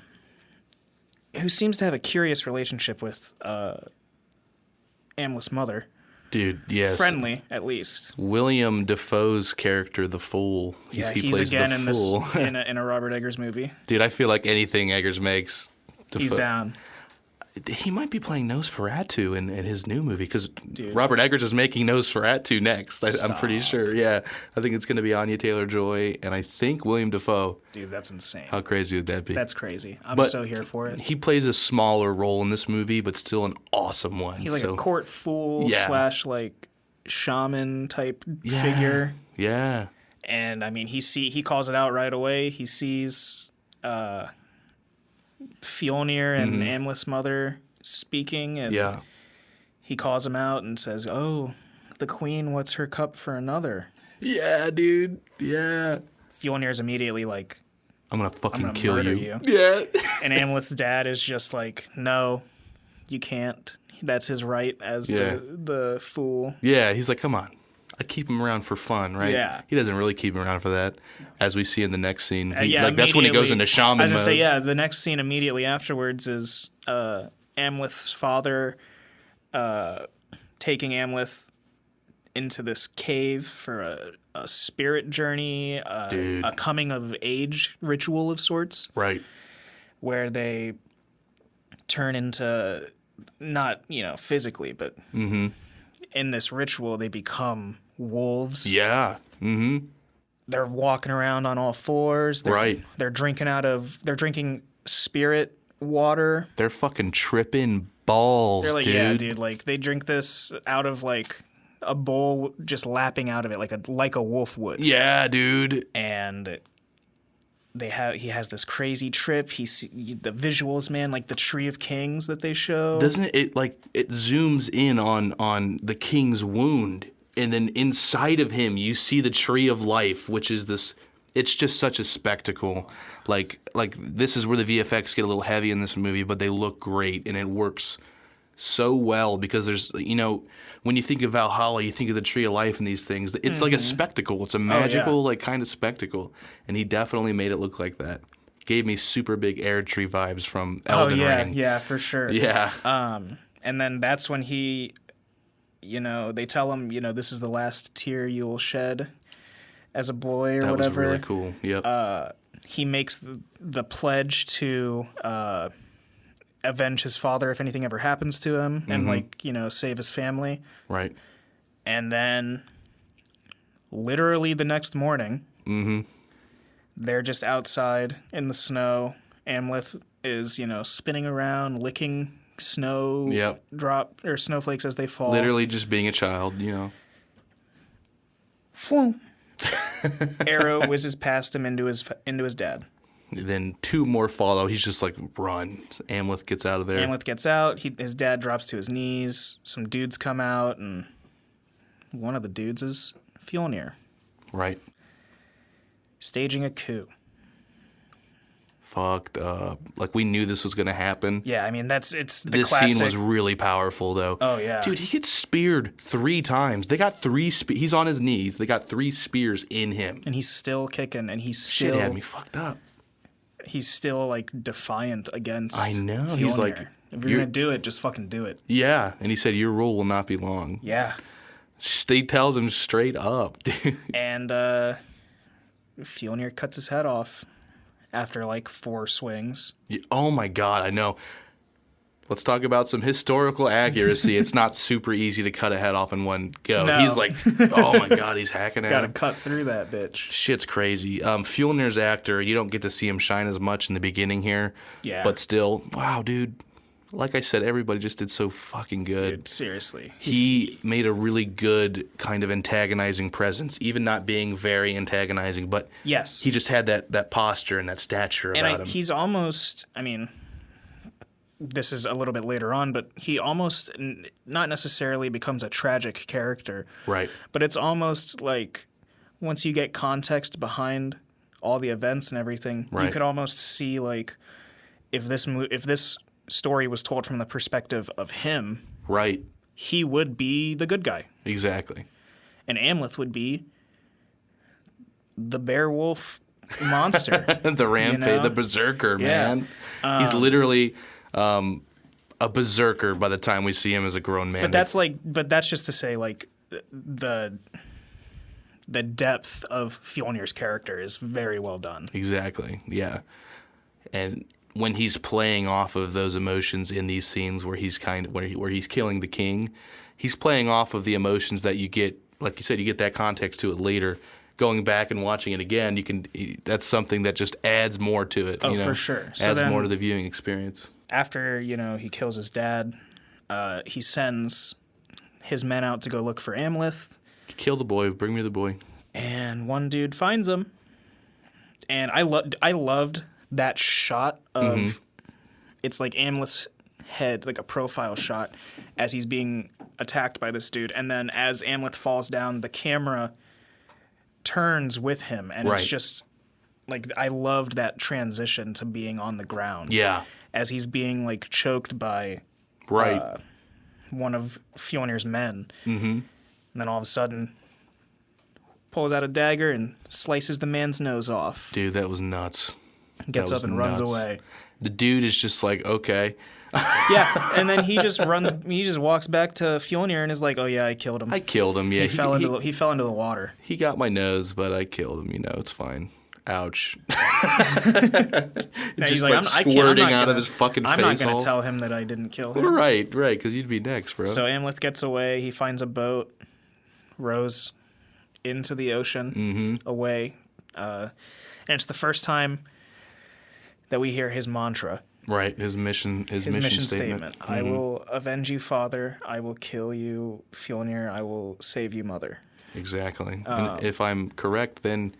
seems to have a curious relationship with Amleth's mother. Dude, yes. Friendly, at least. William Dafoe's character, the Fool. Yeah, he he's plays again the in Fool. this in a Robert Eggers movie. Dude, I feel like anything Eggers makes, Dafoe, he's down. He might be playing Nosferatu in his new movie, because Robert Eggers is making Nosferatu next. I'm pretty sure. Yeah, I think it's going to be Anya Taylor-Joy, and I think William Dafoe. Dude, that's insane. How crazy would that be? That's crazy. I'm so here for it. He plays a smaller role in this movie, but still an awesome one. He's like a court fool / like shaman type figure. Yeah. And I mean, he calls it out right away. He sees Fjolnir and Amleth's mother speaking, and he calls him out and says, "Oh, the queen, what's her cup for another?" Yeah, dude. Yeah. Fjolnir's immediately like, I'm gonna kill you. Yeah. And Amleth's dad is just like, "No, you can't. That's his right as the fool." Yeah, he's like, "Come on. I keep him around for fun, right?" Yeah. He doesn't really keep him around for that, as we see in the next scene. That's when he goes into shaman mode. I was gonna say, the next scene immediately afterwards is Amleth's father taking Amleth into this cave for a spirit journey, a coming of age ritual of sorts. Right. Where they turn into, not, physically, but in this ritual they become wolves. Yeah. Mm-hmm. They're walking around on all fours. They're drinking spirit water. They're fucking tripping balls, They're like, dude. yeah, dude. Like, they drink this out of like a bull just lapping out of it like a wolf would. Yeah, dude. And he has this crazy trip. The visuals, man, like the Tree of Kings that they show. Doesn't it like it zooms in on the king's wound, and then inside of him you see the Tree of Life, which is this. It's just such a spectacle. Like this is where the VFX get a little heavy in this movie, but they look great and it works so well because there's, you know, when you think of Valhalla, you think of the Tree of Life and these things. It's like a spectacle. It's a magical like kind of spectacle, and he definitely made it look like that. Gave me super big Air Tree vibes from Elden Ring. Yeah, for sure. Yeah. And then that's when he, you know, they tell him, you know, this is the last tear you will shed as a boy or whatever. That was really cool. Yep. He makes the pledge to avenge his father if anything ever happens to him, and like, you know, save his family. Right. And then, literally the next morning, they're just outside in the snow. Amleth is, you know, spinning around, licking snow drop or snowflakes as they fall. Literally just being a child, you know. Phoom. Arrow whizzes past him into his dad. Then two more follow. He's just like, run. Amleth gets out of there. Amleth gets out. His dad drops to his knees. Some dudes come out, and one of the dudes is Fjolnir. Right. Staging a coup. Fucked up. Like, we knew this was going to happen. Yeah, I mean, it's the this classic. Scene was really powerful, though. Oh, yeah. Dude, he gets speared 3 times. They got 3 he's on his knees. They got 3 spears in him. And he's still kicking, and he's still... Shit had me fucked up. He's still, like, defiant against I know. Fjolnir. He's like... If you're going to do it, just fucking do it. Yeah, and he said, your rule will not be long. Yeah. He tells him straight up, dude. And Fjolnir cuts his head off after, like, 4 swings. Oh, my God, I know. Let's talk about some historical accuracy. It's not super easy to cut a head off in one go. No. He's like, oh, my God, he's hacking at Gotta him. cut through that bitch. Shit's crazy. Fjolnir's actor, you don't get to see him shine as much in the beginning here. Yeah. But still, wow, dude. Like I said, everybody just did so fucking good. Dude, seriously. He made a really good kind of antagonizing presence, even not being very antagonizing, but yes, he just had that posture and that stature about him. He's almost, I mean, this is a little bit later on, but he almost not necessarily becomes a tragic character. Right. But it's almost like once you get context behind all the events and everything, you could almost see like if this story was told from the perspective of him, right, he would be the good guy. Exactly. And Amleth would be the bear wolf monster. The rampage, you know? the berserker, man. He's literally a berserker by the time we see him as a grown man. But that's just to say, like, the depth of Fjolnir's character is very well done. Exactly, yeah. And when he's playing off of those emotions in these scenes where he's where he's killing the king, he's playing off of the emotions that you get, like you said, you get that context to it later. Going back and watching it again, that's something that just adds more to it. Oh, for sure. So adds more to the viewing experience. After, he kills his dad, he sends his men out to go look for Amleth. Kill the boy, bring me the boy. And one dude finds him. And I loved that shot of it's like Amleth's head, like a profile shot, as he's being attacked by this dude. And then as Amleth falls down, the camera turns with him. And it's just like, I loved that transition to being on the ground. Yeah. As he's being like choked by one of Fjolnir's men. Mm-hmm. And then all of a sudden pulls out a dagger and slices the man's nose off. Dude, that was nuts. Gets up and runs away. The dude is just like, okay. Yeah, and then he just walks back to Fjolnir and is like, oh yeah, I killed him. I killed him, yeah. He fell into the water. He got my nose, but I killed him, it's fine. Ouch. Just like squirting out of his fucking face. I'm not going to tell him that I didn't kill him. Right, because you'd be next, bro. So Amleth gets away. He finds a boat, rows into the ocean, away. And it's the first time that we hear his mantra. Right. His mission statement. I will avenge you, father. I will kill you, Fjolnir. I will save you, mother. Exactly. And if I'm correct, then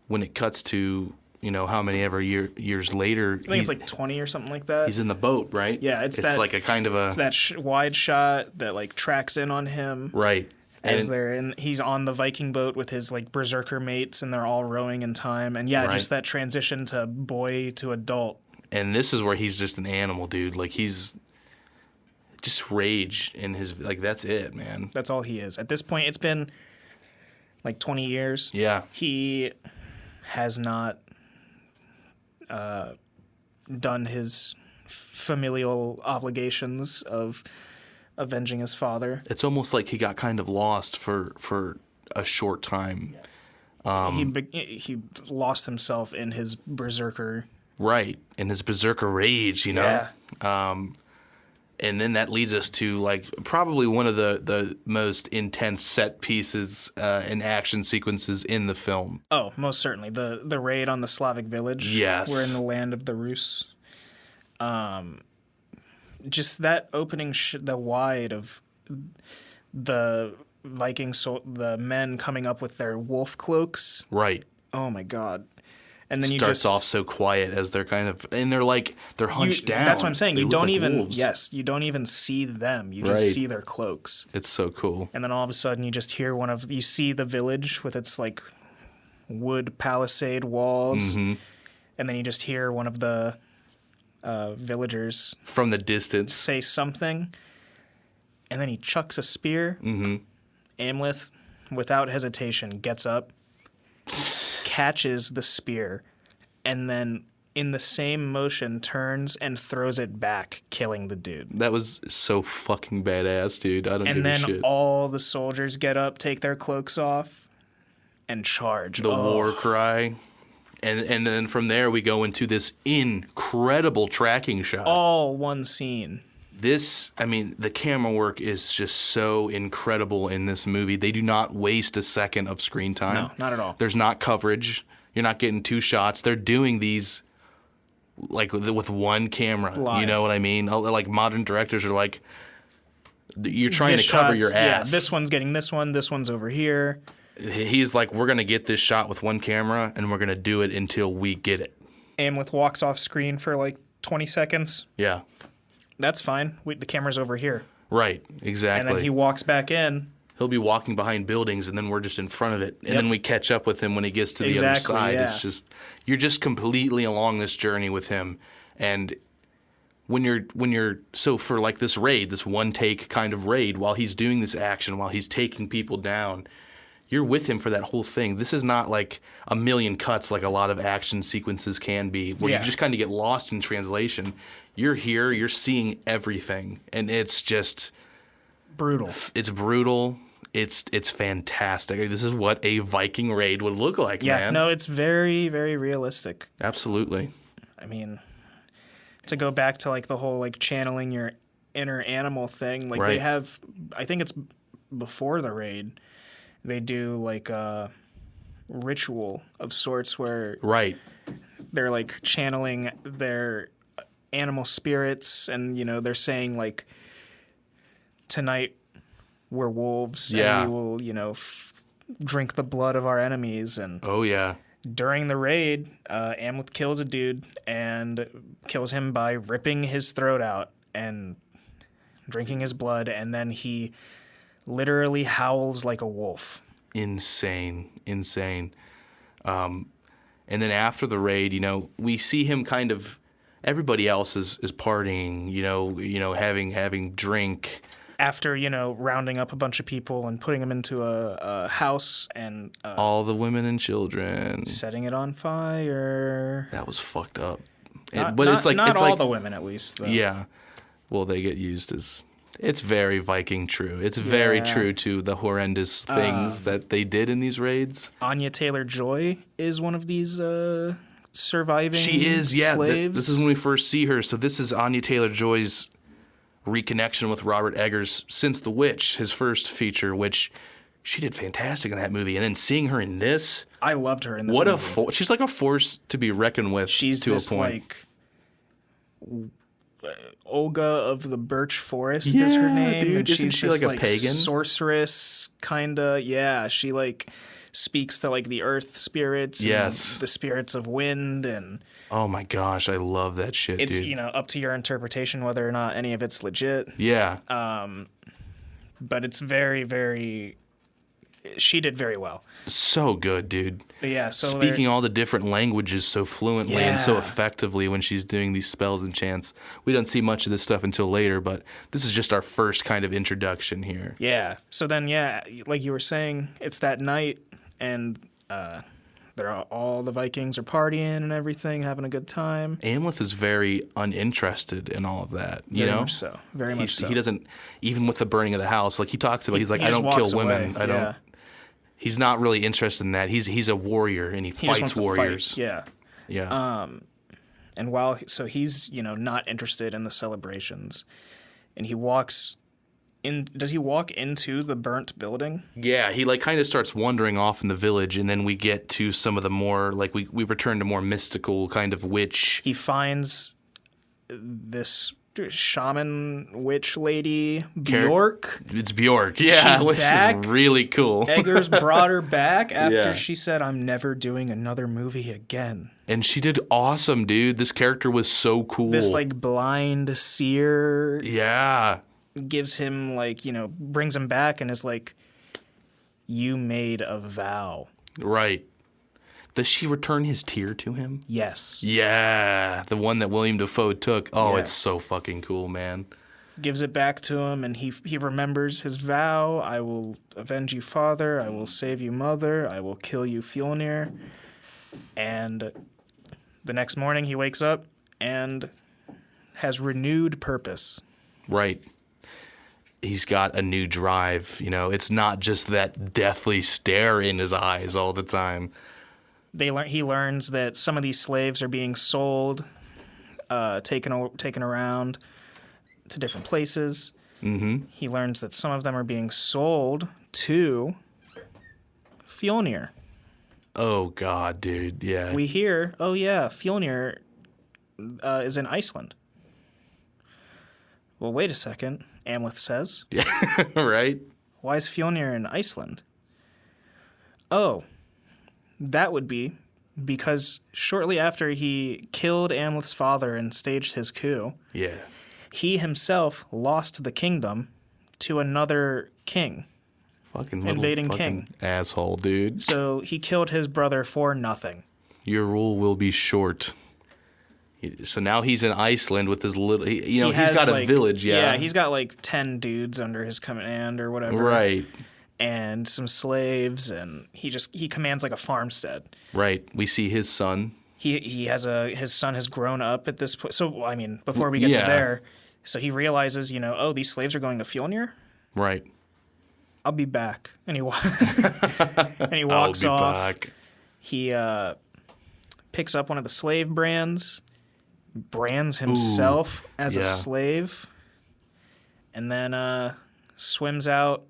when it cuts to, how many ever years later, I think it's like 20 or something like that. he's in the boat, right? Yeah, it's that, like a kind of a... It's that wide shot that like tracks in on him. Right. As they're in, he's on the Viking boat with his like berserker mates, and they're all rowing in time. And yeah, just that transition to boy to adult. And this is where he's just an animal, dude. Like, he's just rage in his... Like, that's it, man. That's all he is. At this point, it's been like 20 years. Yeah. He has not done his familial obligations of avenging his father. It's almost like he got kind of lost for a short time. He lost himself in his berserker. Right, in his berserker rage, Yeah. And then that leads us to like probably one of the most intense set pieces and action sequences in the film. Oh, most certainly. The raid on the Slavic village. Yes. We're in the land of the Rus. Just that opening, the wide of the Vikings, the men coming up with their wolf cloaks. Right. Oh my God. And then Starts off so quiet as they're kind of, and they're hunched down. That's what I'm saying. They You look don't like even, wolves. you don't even see them. You just see their cloaks. It's so cool. And then all of a sudden you just hear you see the village with its like wood palisade walls. Mm-hmm. And then you just hear one of the villagers From the distance. say something. And then he chucks a spear. Mm-hmm. Amleth, without hesitation, gets up, catches the spear, and then in the same motion turns and throws it back, killing the dude. That was so fucking badass, dude. I don't give And a then shit. all the soldiers get up, take their cloaks off, and charge. The war cry. And then from there we go into this incredible tracking shot. All one scene. The camera work is just so incredible in this movie. They do not waste a second of screen time. No, not at all. There's not coverage. You're not getting two shots. They're doing these like with one camera. Live. You know what I mean? Like modern directors are like, you're trying to cover your ass. Yeah, this one's getting this one's over here. He's like, we're going to get this shot with one camera, and we're going to do it until we get it. Amleth walks off screen for like 20 seconds. Yeah. That's fine. The camera's over here. Right, exactly. And then he walks back in. He'll be walking behind buildings, and then we're just in front of it. And then we catch up with him when he gets to the other side. Yeah. It's just, you're just completely along this journey with him. And when you're so for like this raid, this one take kind of raid, while he's doing this action, while he's taking people down, you're with him for that whole thing. This is not like a million cuts like a lot of action sequences can be, where you just kind of get lost in translation. You're here, you're seeing everything, and it's just brutal. It's brutal. It's fantastic. This is what a Viking raid would look like, man. Yeah, no, it's very, very realistic. Absolutely. I mean, to go back to like the whole like channeling your inner animal thing, like they have, I think it's before the raid, they do like a ritual of sorts where they're like channeling their animal spirits, and they're saying like, tonight we're wolves, and we will drink the blood of our enemies. And during the raid, Amleth kills a dude and kills him by ripping his throat out and drinking his blood, and then he literally howls like a wolf. Insane. And then after the raid, we see him kind of, everybody else is partying, having drink. After, rounding up a bunch of people and putting them into a house and... all the women and children. Setting it on fire. That was fucked up. Not It's all like, the women, at least, though. Yeah. Well, they get used as... It's very Viking true. It's very true to the horrendous things that they did in these raids. Anya Taylor-Joy is one of these surviving She is, yeah. slaves. This is when we first see her. So this is Anya Taylor-Joy's reconnection with Robert Eggers since The Witch, his first feature, which she did fantastic in that movie. And then seeing her in this... I loved her in this movie. She's like a force to be reckoned with. She's to this, a point. like, Olga of the Birch Forest is her name, dude. and Isn't she's she this like a pagan? sorceress kinda. Yeah, she like speaks to like the earth spirits, and the spirits of wind, and oh my gosh, I love that shit, it's dude. up to your interpretation whether or not any of it's legit. Yeah. But it's very, very. She did very well. So good, dude. But yeah, so speaking all the different languages so fluently and so Yeah. effectively when she's doing these spells and chants. We don't see much of this stuff until later, but this is just our first kind of introduction here. Yeah. So then, yeah, like you were saying, it's that night, and all the Vikings are partying and everything, having a good time. Amleth is very uninterested in all of that. You Very know, much so. Very much so. He doesn't, even with the burning of the house. Like he talks about, he's like, He I just don't kill walks women. away. I don't. Yeah. He's not really interested in that. He's a warrior and he He just fights wants to warriors. fight. Yeah. Yeah. And while he's not interested in the celebrations, and he walks in. Does he walk into the burnt building? Yeah, he like kind of starts wandering off in the village, and then we get to some of the more like we return to more mystical kind of witch. He finds this shaman witch lady, Bjork. It's Bjork, yeah, She's which back. is really cool. Eggers brought her back after Yeah. she said, "I'm never doing another movie again." And she did awesome, dude. This character was so cool. This like blind seer yeah, gives him brings him back and is like, "You made a vow." right. Does she return his tear to him? Yes. Yeah, the one that William Dafoe took. Oh, it's Yes. so fucking cool, man. Gives it back to him, and he remembers his vow. "I will avenge you, father. I will save you, mother. I will kill you, Fjolnir." And the next morning, he wakes up and has renewed purpose. Right. He's got a new drive. You know, it's not just that deathly stare in his eyes all the time. He learns that some of these slaves are being sold, taken around to different places. Mm-hmm. He learns that some of them are being sold to Fjolnir. Oh God, dude. Yeah. We hear, oh yeah, Fjolnir is in Iceland. Well, wait a second, Amleth says. right. Why is Fjolnir in Iceland? Oh, that would be because shortly after he killed Amleth's father and staged his coup, Yeah. he himself lost the kingdom to another king. Fucking little Invading fucking king. asshole, dude. So he killed his brother for nothing. Your rule will be short. So now he's in Iceland with his little. He's has, got a village. Yeah. Yeah, he's got like 10 dudes under his command or whatever. right. And some slaves, and he commands like a farmstead. Right. We see his son. He has his son has grown up at this point. So I mean, before we get to there, so he realizes, oh, these slaves are going to Fjolnir. Right. I'll be back, and he walks I'll be off. back. He picks up one of the slave brands himself as a slave, and then swims out,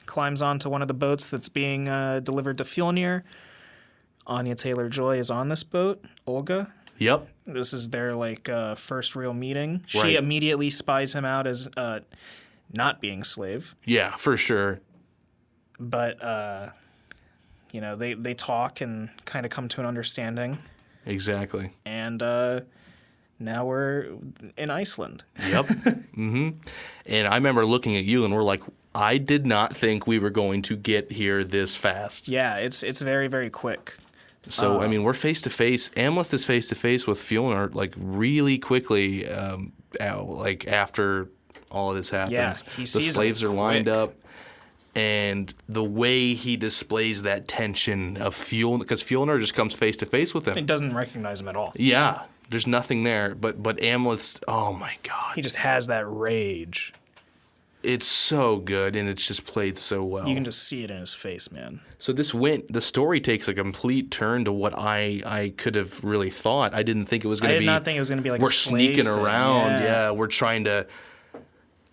climbs onto one of the boats that's being delivered to Fjolnir. Anya Taylor-Joy is on this boat, Olga. Yep. This is their first real meeting. She Right. immediately spies him out as not being slave. Yeah, for sure. But they talk and kind of come to an understanding, Exactly. and now we're in Iceland. Yep. mm-hmm. And I remember looking at you, and we're like, I did not think we were going to get here this fast. Yeah, it's very, very quick. So, I mean, we're face to face. Amleth is face to face with Fjolnir, like really quickly, after all of this happens. Yeah, he the sees slaves him are lined quick. up, and the way he displays that tension of Fjolnir, because Fjolnir just comes face to face with He him. doesn't recognize him at all. Yeah, there's nothing there, but Amleth's. Oh my God, He just has that rage. it's so good, and it's just played so well. You can just see it in his face, man. So the story takes a complete turn to what I could have really thought. I didn't think it was going I to did be. not think it was going to be like we're a slave sneaking thing. around. Yeah, we're trying to.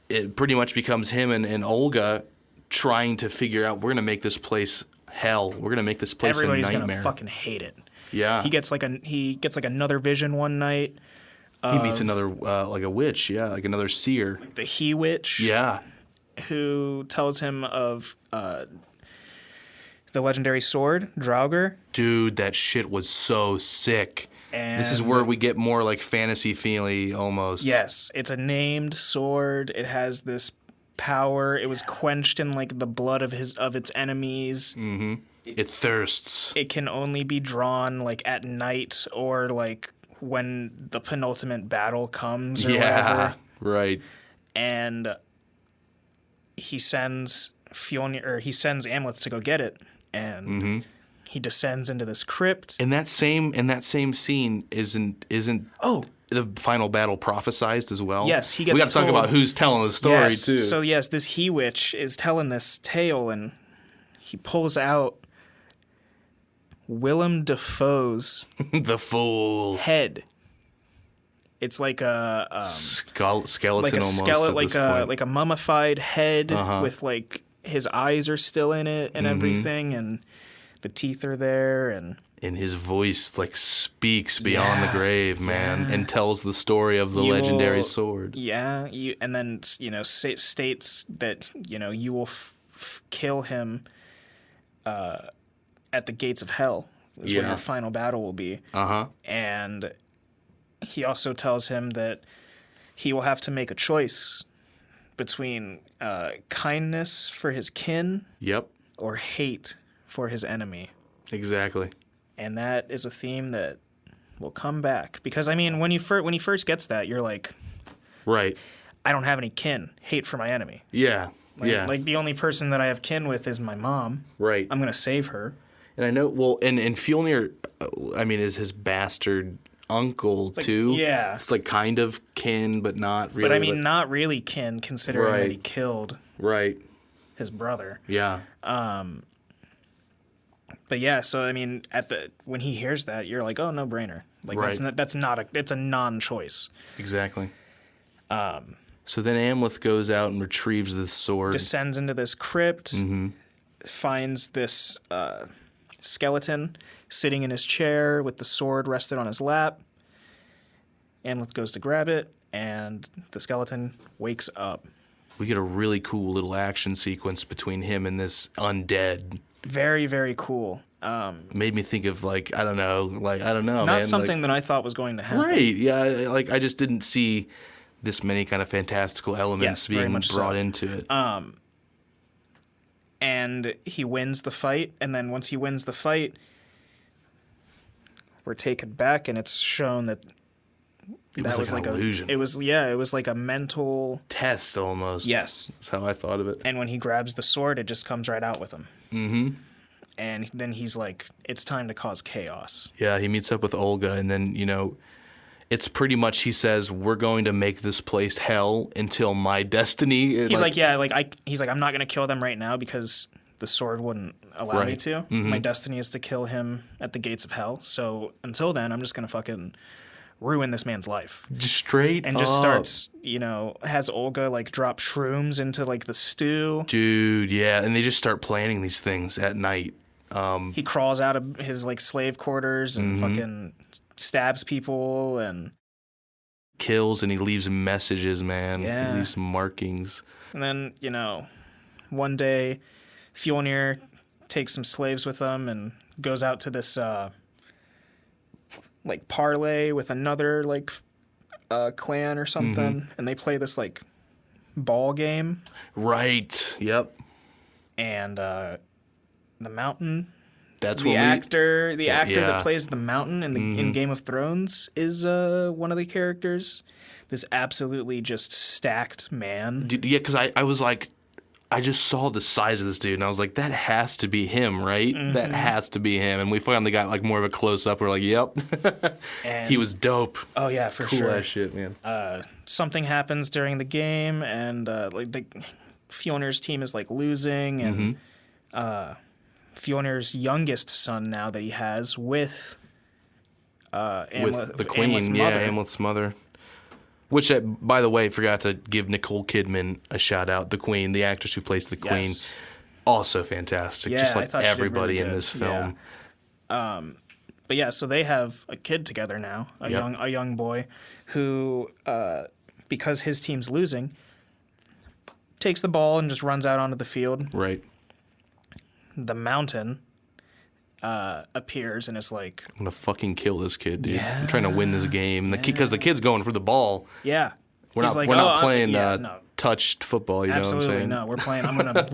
It pretty much becomes him and Olga trying to figure out. We're going to make this place hell. We're going to make this place Everybody's a nightmare. gonna fucking hate it. Yeah. He gets like another vision one night He meets another, like a witch, yeah, like another seer. the He Witch. Yeah. Who tells him of the legendary sword, Draugr. Dude, that shit was so sick. And this is where we get more like fantasy feely almost. Yes, it's a named sword. It has this power. It was quenched in like the blood of its enemies. Mm-hmm. It thirsts. It can only be drawn like at night or like when the penultimate battle comes or whatever. Right. And he sends Amleth to go get it, and he descends into this crypt. In that same scene isn't the final battle prophesized as well? Yes, he gets We got to talk about who's telling the story too. So yes, this He Witch is telling this tale, and he pulls out Willem Dafoe's the fool head. It's like a skeleton, like a almost skeleton, at like a mummified head with like his eyes are still in it and everything, and the teeth are there, and his voice like speaks beyond the grave, man, and tells the story of the legendary sword. Yeah, and then states that you will kill him at the gates of hell. Is where your final battle will be. And he also tells him that he will have to make a choice between kindness for his kin or hate for his enemy. Exactly. And that is a theme that will come back. Because, I mean, when he first gets that, you're like, right, I don't have any kin. Hate for my enemy. Yeah. Like, the only person that I have kin with is my mom. Right. I'm going to save her. And I know, well, and Fjolnir, I mean, is his bastard uncle too. Yeah. It's like kind of kin, but not really. But I mean, not really kin, considering that he killed his brother. Yeah. But yeah, so I mean, when he hears that, you're like, oh, no brainer. Like it's a non-choice. Exactly. So then Amleth goes out and retrieves this sword. Descends into this crypt, finds this skeleton sitting in his chair with the sword rested on his lap. Amleth goes to grab it, and the skeleton wakes up. We get a really cool little action sequence between him and this undead. Very, very cool. Made me think of I don't know, Not man. something that I thought was going to happen. Right, yeah, I just didn't see this many kind of fantastical elements being brought into it. And he wins the fight, and then once he wins the fight, we're taken back, and it's shown that It was like an illusion. It was like a mental test almost. Yes. That's how I thought of it. And when he grabs the sword, it just comes right out with him. Mm-hmm. And then he's like, it's time to cause chaos. Yeah, he meets up with Olga, and then, it's pretty much, he says, we're going to make this place hell until my destiny. He's like, I'm not going to kill them right now because the sword wouldn't allow me to. Mm-hmm. My destiny is to kill him at the gates of hell. So until then, I'm just going to fucking ruin this man's life. Just straight and just starts, has Olga drop shrooms into the stew. Dude, yeah, and they just start planning these things at night. He crawls out of his slave quarters and fucking stabs people and kills, and he leaves messages, man. Yeah. He leaves markings. And then, one day Fjolnir takes some slaves with him and goes out to this parlay with another clan or something, and they play this ball game. Right. Yep. And the Mountain. That's the actor that plays the Mountain in Game of Thrones is one of the characters. This absolutely just stacked man. Dude, yeah, because I was like, I just saw the size of this dude, and I was like, that has to be him, right? Mm-hmm. That has to be him. And we finally got more of a close up. We're like, yep. And he was dope. Oh yeah, for sure. Cool ass shit, man. Something happens during the game, and the Fjolnir's team is losing, and Fjolnir's youngest son now that he has with the queen, Amleth's mother. Which, by the way, forgot to give Nicole Kidman a shout out. The Queen, the actress who plays the Queen, also fantastic. Yeah, just I thought everybody she did really in this film. Yeah. But yeah, so they have a kid together now, a young boy, who, because his team's losing, takes the ball and just runs out onto the field. Right. The mountain appears and is like, I'm gonna fucking kill this kid, dude. Yeah. I'm trying to win this game. Because the kid's going for the ball. yeah. We're He's not like, we're not "Oh, playing no. touched football. You Absolutely know what I'm saying? no. We're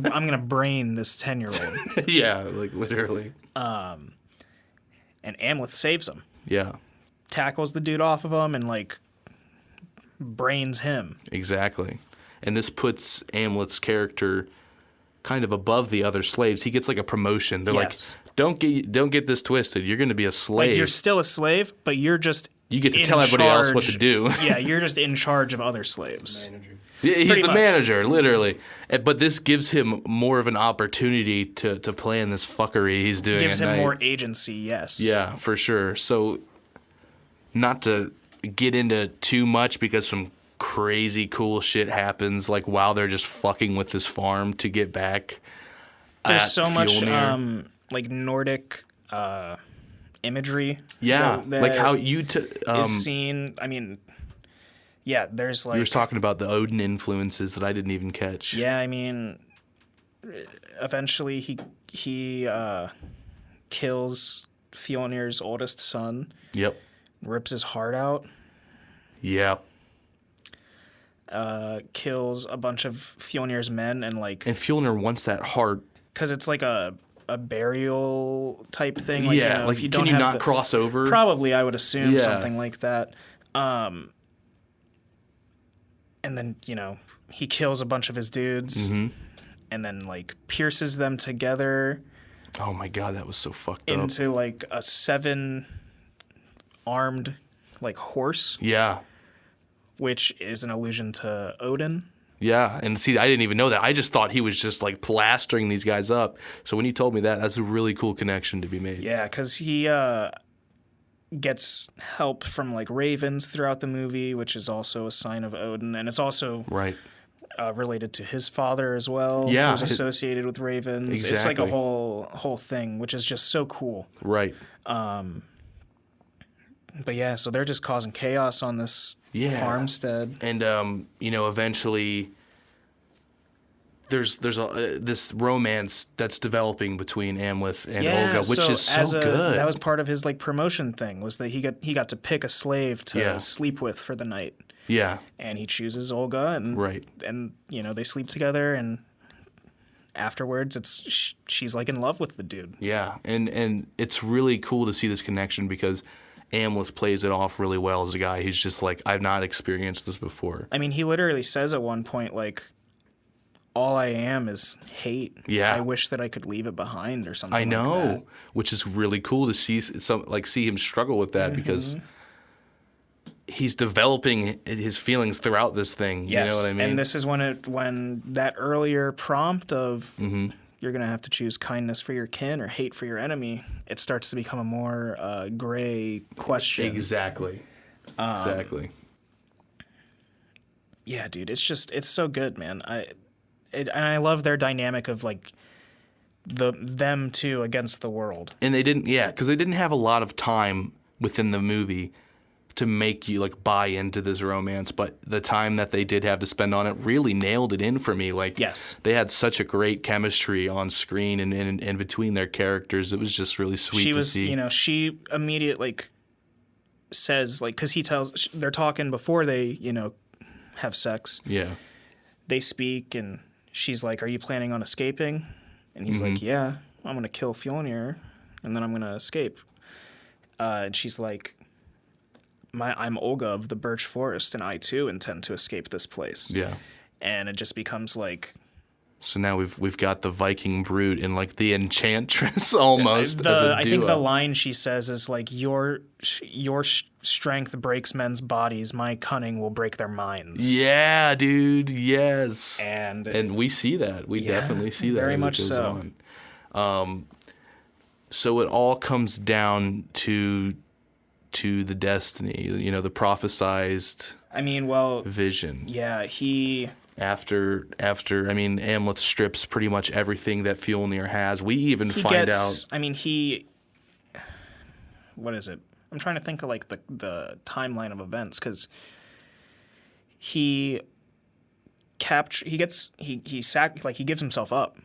playing. I'm gonna brain this 10-year-old. Yeah, like literally. And Amleth saves him, Yeah, tackles the dude off of him, and like brains him. exactly. And this puts Amlet's character kind of above the other slaves. He gets like a promotion. They're Yes. like, don't get this twisted. You're going to be a slave. Like you're still a slave, but you're just You get to in tell everybody else what charge- to do. Yeah, you're just in charge of other slaves. Yeah, he's Pretty the much. manager, literally. But this gives him more of an opportunity to plan this fuckery he's doing Gives at him night. more agency. Yes. Yeah, for sure. So, not to get into too much because some crazy cool shit happens, like while they're just fucking with this farm to get back. There's at so much Fjolnir. like Nordic imagery. Yeah, that like how you is seen. I mean, yeah. There's like you were talking about the Odin influences that I didn't even catch. Yeah, I mean, eventually he kills Fjolnir's oldest son, Yep. rips his heart out, Yep. kills a bunch of Fjolnir's men, and like, And Fjolnir wants that heart. because it's like a burial type thing. Like, Yeah, you know, like if you can don't you have not the- cross over? Probably, I would assume Yeah. something like that. And then, you know, he kills a bunch of his dudes, Mm-hmm. and then like pierces them together Oh my god, that was so fucked up. into like a 7-armed like horse, Yeah. which is an allusion to Odin. Yeah, and see, I didn't even know that. I just thought he was just like plastering these guys up. So when you told me that, that's a really cool connection to be made. Yeah, because he gets help from like ravens throughout the movie, which is also a sign of Odin, and it's also Right. related to his father as well. Yeah, who's associated with ravens. It's like a Exactly. whole thing, which is just so cool. Right. But yeah, so they're just causing chaos on this farmstead. And eventually there's this romance that's developing between Amleth and Olga, which is so good. That was part of his like promotion thing, was that he got to pick a slave to Yeah. sleep with for the night, Yeah. and he chooses Olga, and Right. and they sleep together, and afterwards she's like in love with the dude. Yeah. And it's really cool to see this connection because Amleth plays it off really well as a guy. He's just like, I've not experienced this before. I mean, he literally says at one point, like, all I am is hate. Yeah. I wish that I could leave it behind or something I know, like that. which is really cool to see see him struggle with that because he's developing his feelings throughout this thing. Yes. You know what I mean? And this is when that earlier prompt of you're going to have to choose kindness for your kin or hate for your enemy, it starts to become a more gray question. Exactly. Exactly. Yeah, dude, it's so good, man. And I love their dynamic of like them two against the world. And they didn't, because they didn't have a lot of time within the movie to make you like buy into this romance, but the time that they did have to spend on it really nailed it in for me. Like, Yes. they had such a great chemistry on screen and between their characters. It was just really sweet She to was, see. she immediately like says like, because they're talking before they have sex. Yeah. They speak and she's like, "Are you planning on escaping?" And he's like, "Yeah, I'm gonna kill Fjolnir, and then I'm gonna escape." And she's like, I'm Olga of the Birch Forest, and I too intend to escape this place. Yeah. And it just becomes like So now we've got the Viking brute and like the Enchantress almost as a duo. I think the line she says is like, your strength breaks men's bodies, my cunning will break their minds. Yeah, dude. Yes. And we see that. We definitely see that very as much it goes so. on. So it all comes down to the destiny, the prophesized I mean, well, vision. yeah, After Amleth strips pretty much everything that Fjolnir has. We even he find gets, out. I mean, what is it? I'm trying to think of like the timeline of events because he gives himself up.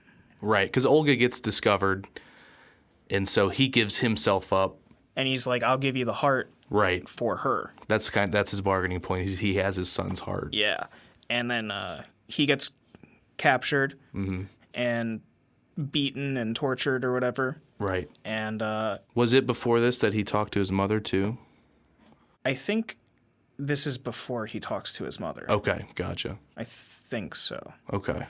Right, because Olga gets discovered, and so he gives himself up. And he's like, I'll give you the heart Right. for her. That's his bargaining point. He has his son's heart. Yeah. And then he gets captured and beaten and tortured or whatever. Right. And was it before this that he talked to his mother too? I think this is before he talks to his mother. Okay, gotcha. I think so. Okay.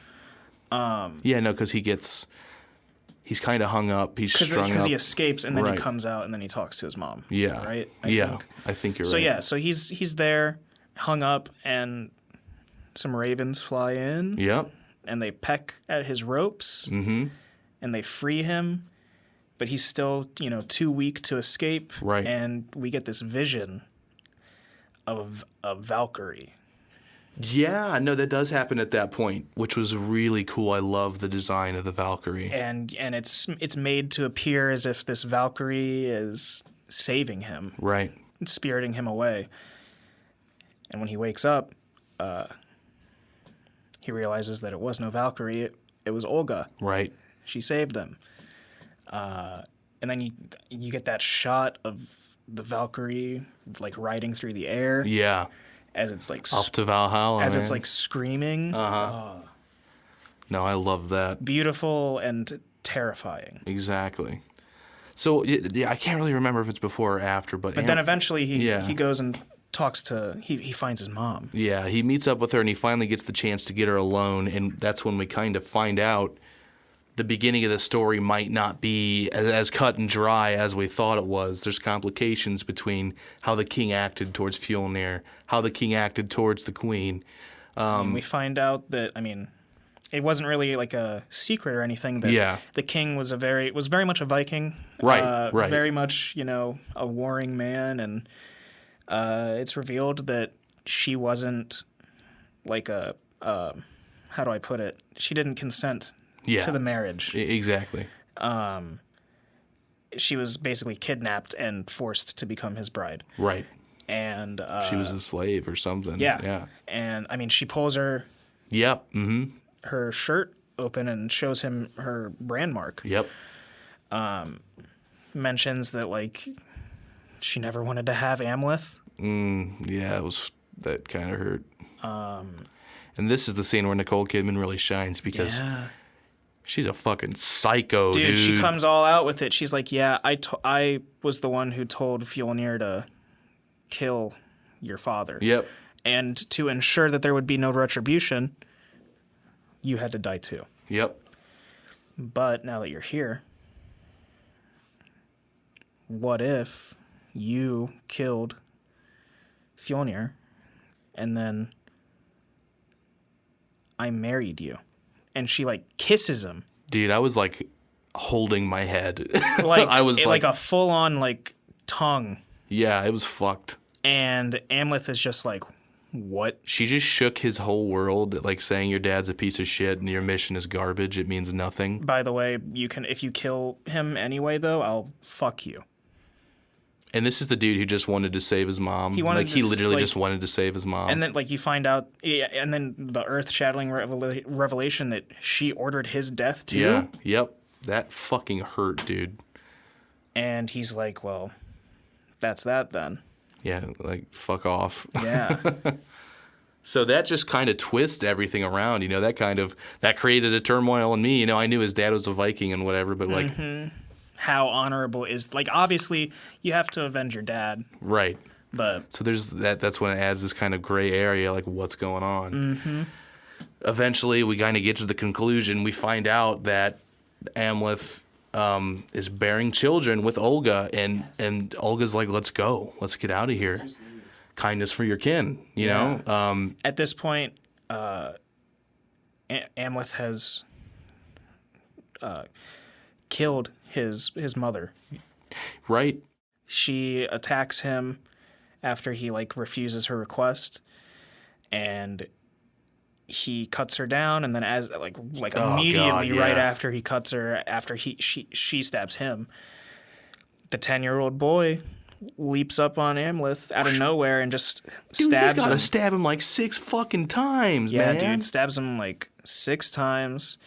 Yeah, no, because he's kind of hung up. He's strung up. Because he escapes and then Right. he comes out and then he talks to his mom. Yeah. Right? I think you're So right. yeah, so he's there, hung up, and some ravens fly in. Yep. And they peck at his ropes. Mm-hmm. And they free him. But he's still, too weak to escape. Right. And we get this vision of a Valkyrie. Yeah, no, that does happen at that point, which was really cool. I love the design of the Valkyrie. And it's made to appear as if this Valkyrie is saving him, Right. spiriting him away. And when he wakes up, he realizes that it was no Valkyrie, it was Olga. Right. She saved him. And then you get that shot of the Valkyrie like riding through the air Yeah. as it's like Up to Valhalla. as man. it's like screaming. No, I love that. Beautiful and terrifying. Exactly. So yeah, I can't really remember if it's before or after, but But then eventually Yeah. he goes and talks to he finds his mom. yeah, he meets up with her and he finally gets the chance to get her alone, and that's when we kind of find out the beginning of the story might not be as cut and dry as we thought it was. There's complications between how the king acted towards Fjolnir, how the king acted towards the queen. And we find out that it wasn't really like a secret or anything that the king was very much a Viking. Right. Very much, a warring man, and it's revealed that she wasn't like how do I put it? She didn't consent to the marriage. Exactly. She was basically kidnapped and forced to become his bride. Right. And She was a slave or something. yeah. Yeah. And she pulls her Yep. Mm-hmm. her shirt open and shows him her brand mark. Yep. Mentions that like she never wanted to have Amleth. Yeah, that kind of hurt. And this is the scene where Nicole Kidman really shines because she's a fucking psycho, dude. She comes all out with it. She's like, yeah, I was the one who told Fjolnir to kill your father. Yep. And to ensure that there would be no retribution, you had to die too. Yep. But now that you're here, what if you killed Fjolnir and then I married you? And she like kisses him. Dude, I was like holding my head. Like I was like a full on like tongue. Yeah, it was fucked. And Amleth is just like, what? She just shook his whole world, like saying your dad's a piece of shit and your mission is garbage. It means nothing. By the way, if you kill him anyway, though, I'll fuck you. And this is the dude who just wanted to save his mom. He literally just wanted to save his mom. And then, like, you find out, and then the earth-shattering revelation that she ordered his death too. Yeah. Yep. That fucking hurt, dude. And he's like, well, that's that then. Yeah, like, fuck off. Yeah. So that just kind of twists everything around, that created a turmoil in me. I knew his dad was a Viking and whatever, but like... How honorable is, like, obviously you have to avenge your dad. Right. But... So there's that's when it adds this kind of gray area, like what's going on. Mm-hmm. Eventually we kind of get to the conclusion. We find out that Amleth is bearing children with Olga, and Olga's like, let's go. Let's get out of here. Kindness for your kin, you know? At this point, Amleth has killed his mother. Right. She attacks him after he like refuses her request, and he cuts her down, and then as like immediately right after he cuts her, after she stabs him, the 10-year-old boy leaps up on Amleth out of nowhere and just Dude, he's stabs gotta him. stab him like 6 fucking times, Yeah, man. dude, stabs him like 6 times,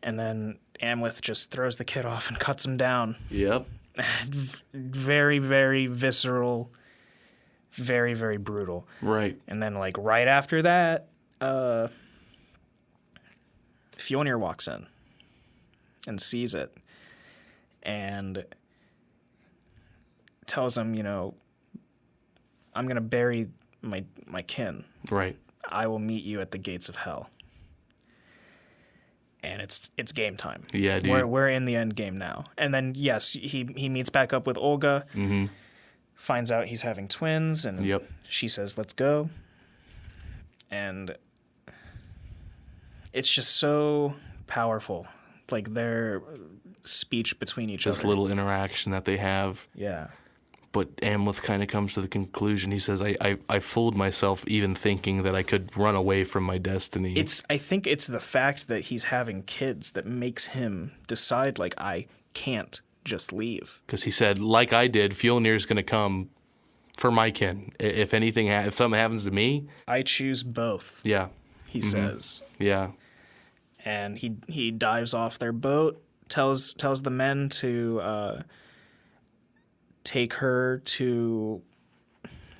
and then Amleth just throws the kid off and cuts him down. Yep. Very, very visceral, very, very brutal. Right. And then, like, right after that, Fjolnir walks in and sees it and tells him, I'm going to bury my kin. Right. I will meet you at the gates of hell. And it's game time. Yeah, dude. We're in the end game now. And then, yes, he meets back up with Olga, finds out he's having twins, and Yep. she says, let's go. And it's just so powerful, like their speech between each This other. little interaction that they have. Yeah. But Amleth kind of comes to the conclusion. He says, I fooled myself even thinking that I could run away from my destiny. I think it's the fact that he's having kids that makes him decide, like, I can't just leave. Because he said, like I did, Fjolnir's going to come for my kin. If anything, if something happens to me. I choose both, Yeah. he says. Yeah. And he dives off their boat, tells the men to take her to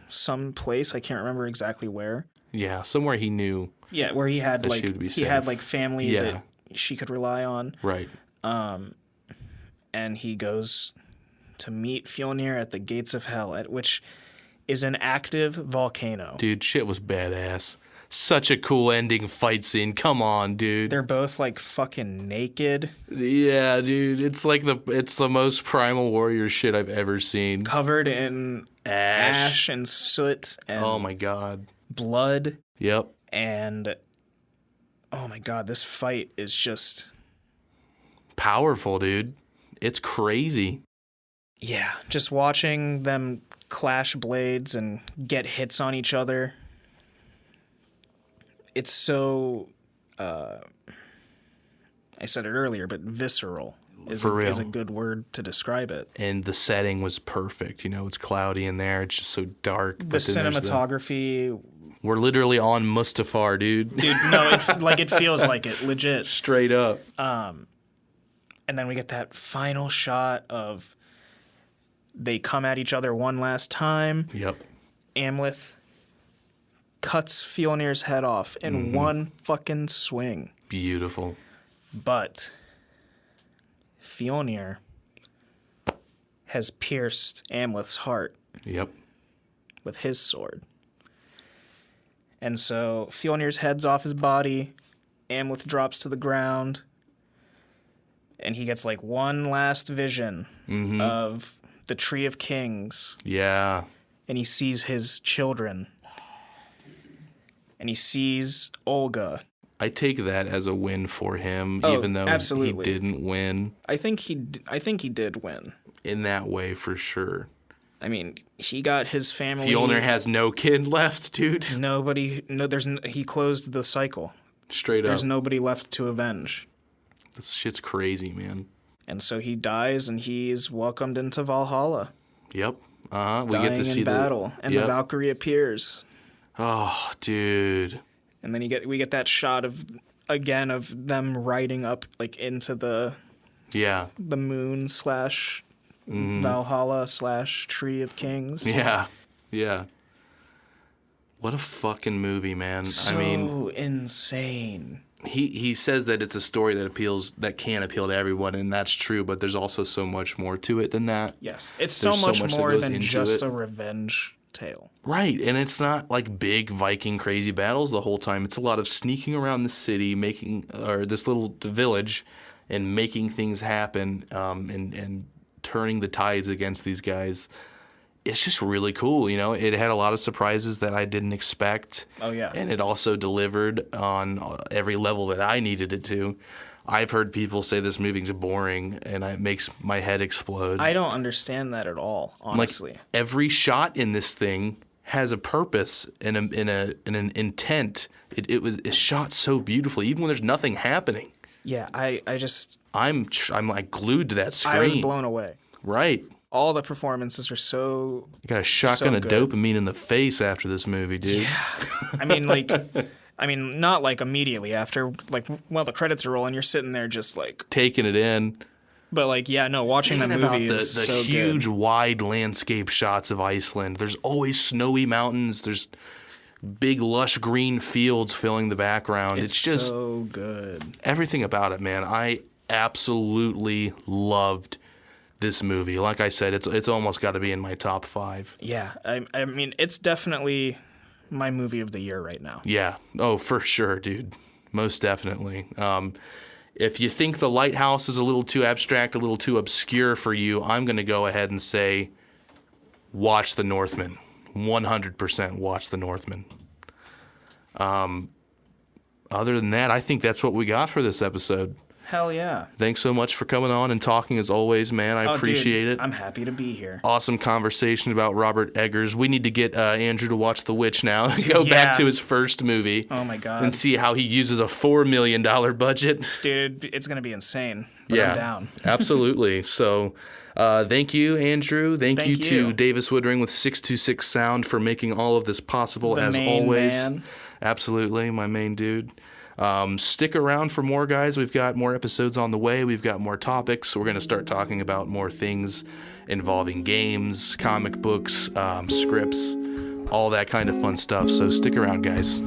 some place. I can't remember exactly where. Yeah. Somewhere he knew. Yeah, where he had That she would be safe. family Yeah. that she could rely on. Right. And he goes to meet Fjolnir at the gates of hell, which is an active volcano. Dude, shit was badass. Such a cool ending fight scene. Come on, dude. They're both like fucking naked, Yeah, dude. It's like it's the most Primal Warrior shit I've ever seen. covered in ash and soot and Oh my god. blood. Yep. And oh my god, this fight is just, Powerful, dude. It's crazy. yeah, just watching them clash blades and get hits on each other. It's so, I said it earlier, but visceral is For real. is a good word to describe it. And the setting was perfect. It's cloudy in there. It's just so dark. The but then there's cinematography, We're literally on Mustafar, dude. dude, no, it feels like it, legit. Straight up. And then we get that final shot of they come at each other one last time. Yep. Amleth cuts Fjolnir's head off in one fucking swing. Beautiful. But Fjolnir has pierced Amleth's heart Yep. with his sword. And so Fjolnir's head's off his body. Amleth drops to the ground. And he gets like one last vision of the Tree of Kings. Yeah. And he sees his children. And he sees Olga. I take that as a win for him, Oh, even though absolutely. he didn't win I think he did win. in that way for sure. I mean, he got his family. Fjolnir has no kid left, dude. He closed the cycle. Straight There's up. nobody left to avenge. This shit's crazy, man. And so he dies and he's welcomed into Valhalla. Yep. We Dying get to see in battle. And the Valkyrie appears. Oh, dude. And then we get that shot of them riding up like into the Yeah. moon / Valhalla / Tree of Kings. Yeah. Yeah. What a fucking movie, man. So I mean, insane. he says that it's a story that can appeal to everyone, and that's true, but there's also so much more to it than that. Yes. It's There's so much that more goes than into just it. a revenge tale. Right, and it's not like big Viking crazy battles the whole time. It's a lot of sneaking around the city, or this little village, and making things happen, and turning the tides against these guys. It's just really cool, It had a lot of surprises that I didn't expect. Oh, yeah. And it also delivered on every level that I needed it to. I've heard people say this movie's boring, and it makes my head explode. I don't understand that at all, honestly. Like, every shot in this thing has a purpose and an intent. It's shot so beautifully, even when there's nothing happening. Yeah, I just I'm like glued to that screen. I was blown away. Right. all the performances are so. You got a shotgun of good. dopamine in the face after this movie, dude. I mean, like, not like immediately after, like, while the credits are rolling, you're sitting there just like Taking it in. But like, yeah, no, watching that Thinking movie about is the so huge, good. wide landscape shots of Iceland. There's always snowy mountains. There's big, lush green fields filling the background. It's just so good. everything about it, man. I absolutely loved this movie. Like I said, it's almost got to be in my top 5. Yeah, I mean, it's definitely my movie of the year right now. Yeah. Oh, for sure, dude. Most definitely. If you think The Lighthouse is a little too abstract, a little too obscure for you, I'm going to go ahead and say watch The Northman. 100% watch The Northman. Other than that, I think that's what we got for this episode. Hell yeah. Thanks so much for coming on and talking as always, man. I appreciate it. I'm happy to be here. Awesome conversation about Robert Eggers. We need to get Andrew to watch The Witch now. Go back to his first movie. Oh my God. And see how he uses a $4 million budget. Dude, it's going to be insane. But I'm down. Absolutely. So thank you, Andrew. Thank you to you. Davis Woodring with 626 Sound for making all of this possible, as always. Man. Absolutely, my main dude. Stick around for more, guys. We've got more episodes on the way. We've got more topics. We're going to start talking about more things involving games, comic books, scripts, all that kind of fun stuff. So stick around, guys.